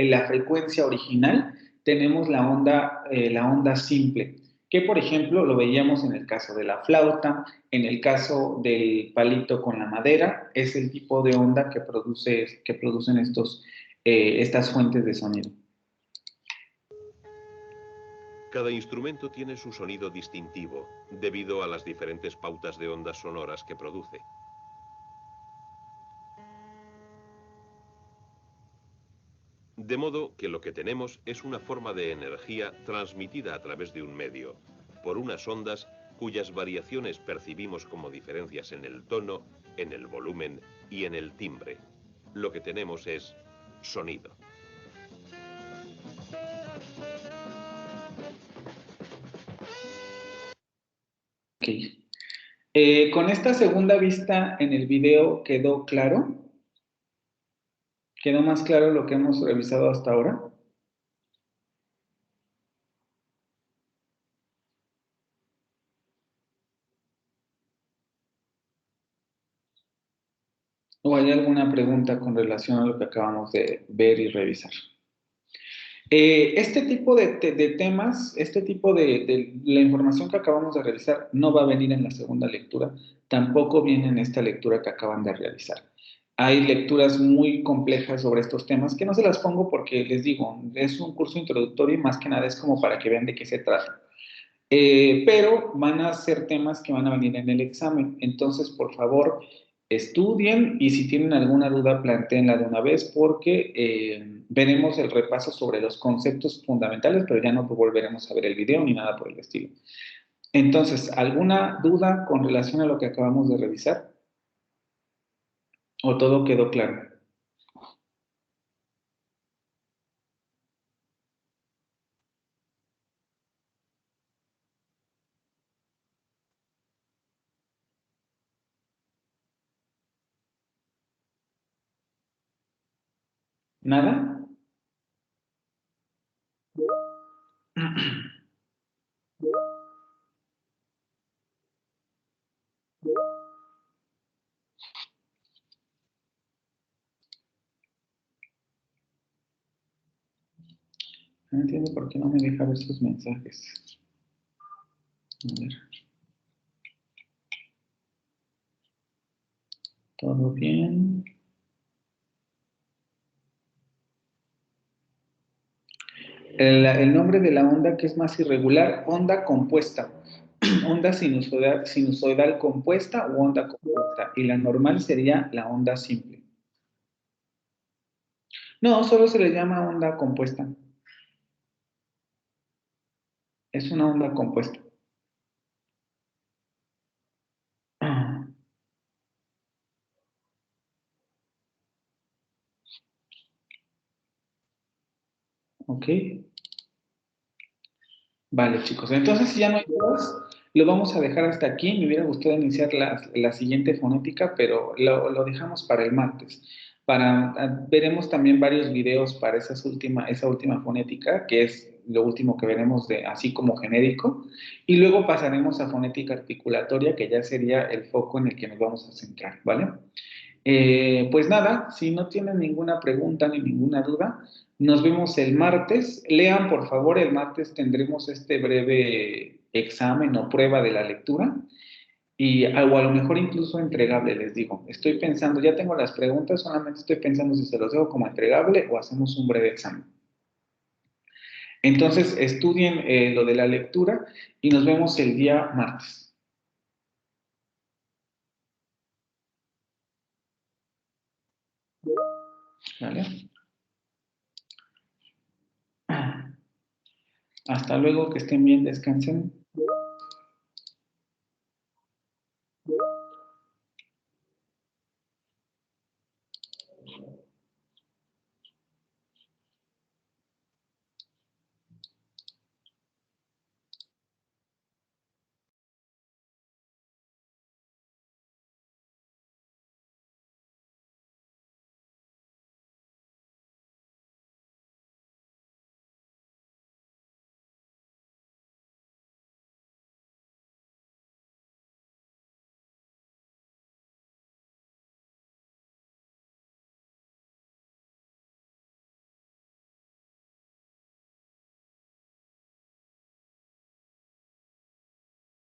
la frecuencia original. Tenemos la onda simple, que por ejemplo lo veíamos en el caso de la flauta, en el caso del palito con la madera. Es el tipo de onda que producen estas fuentes de sonido. Cada instrumento tiene su sonido distintivo, debido a las diferentes pautas de ondas sonoras que produce. De modo que lo que tenemos es una forma de energía transmitida a través de un medio, por unas ondas cuyas variaciones percibimos como diferencias en el tono, en el volumen y en el timbre. Lo que tenemos es sonido. Ok. Con esta segunda vista en el video quedó claro. ¿Quedó más claro lo que hemos revisado hasta ahora? ¿O hay alguna pregunta con relación a lo que acabamos de ver y revisar? Este tipo de temas, este tipo de la información que acabamos de revisar no va a venir en la segunda lectura, tampoco viene en esta lectura que acaban de realizar. Hay lecturas muy complejas sobre estos temas que no se las pongo porque les digo, es un curso introductorio y más que nada es como para que vean de qué se trata. Pero van a ser temas que van a venir en el examen. Entonces, por favor, estudien y si tienen alguna duda, plantéenla de una vez porque veremos el repaso sobre los conceptos fundamentales, pero ya no volveremos a ver el video ni nada por el estilo. Entonces, ¿alguna duda con relación a lo que acabamos de revisar? ¿O todo quedó claro? ¿Nada? No entiendo por qué no me deja ver sus mensajes. A ver. ¿Todo bien? El nombre de la onda que es más irregular, onda compuesta. Onda sinusoidal compuesta o onda compuesta. Y la normal sería la onda simple. No, solo se le llama onda compuesta. Es una onda compuesta. Ok. Vale, chicos. Entonces, si ya no hay dudas, lo vamos a dejar hasta aquí. Me hubiera gustado iniciar la siguiente fonética, pero lo dejamos para el martes. Veremos también varios videos para esa última fonética, que es lo último que veremos de así como genérico. Y luego pasaremos a fonética articulatoria, que ya sería el foco en el que nos vamos a centrar, ¿vale? Pues nada, si no tienen ninguna pregunta ni ninguna duda, nos vemos el martes. Lean, por favor, el martes tendremos este breve examen o prueba de la lectura o a lo mejor incluso entregable, les digo. Estoy pensando, ya tengo las preguntas, solamente estoy pensando si se los dejo como entregable o hacemos un breve examen. Entonces, estudien lo de la lectura y nos vemos el día martes. ¿Vale? Hasta luego, que estén bien, descansen.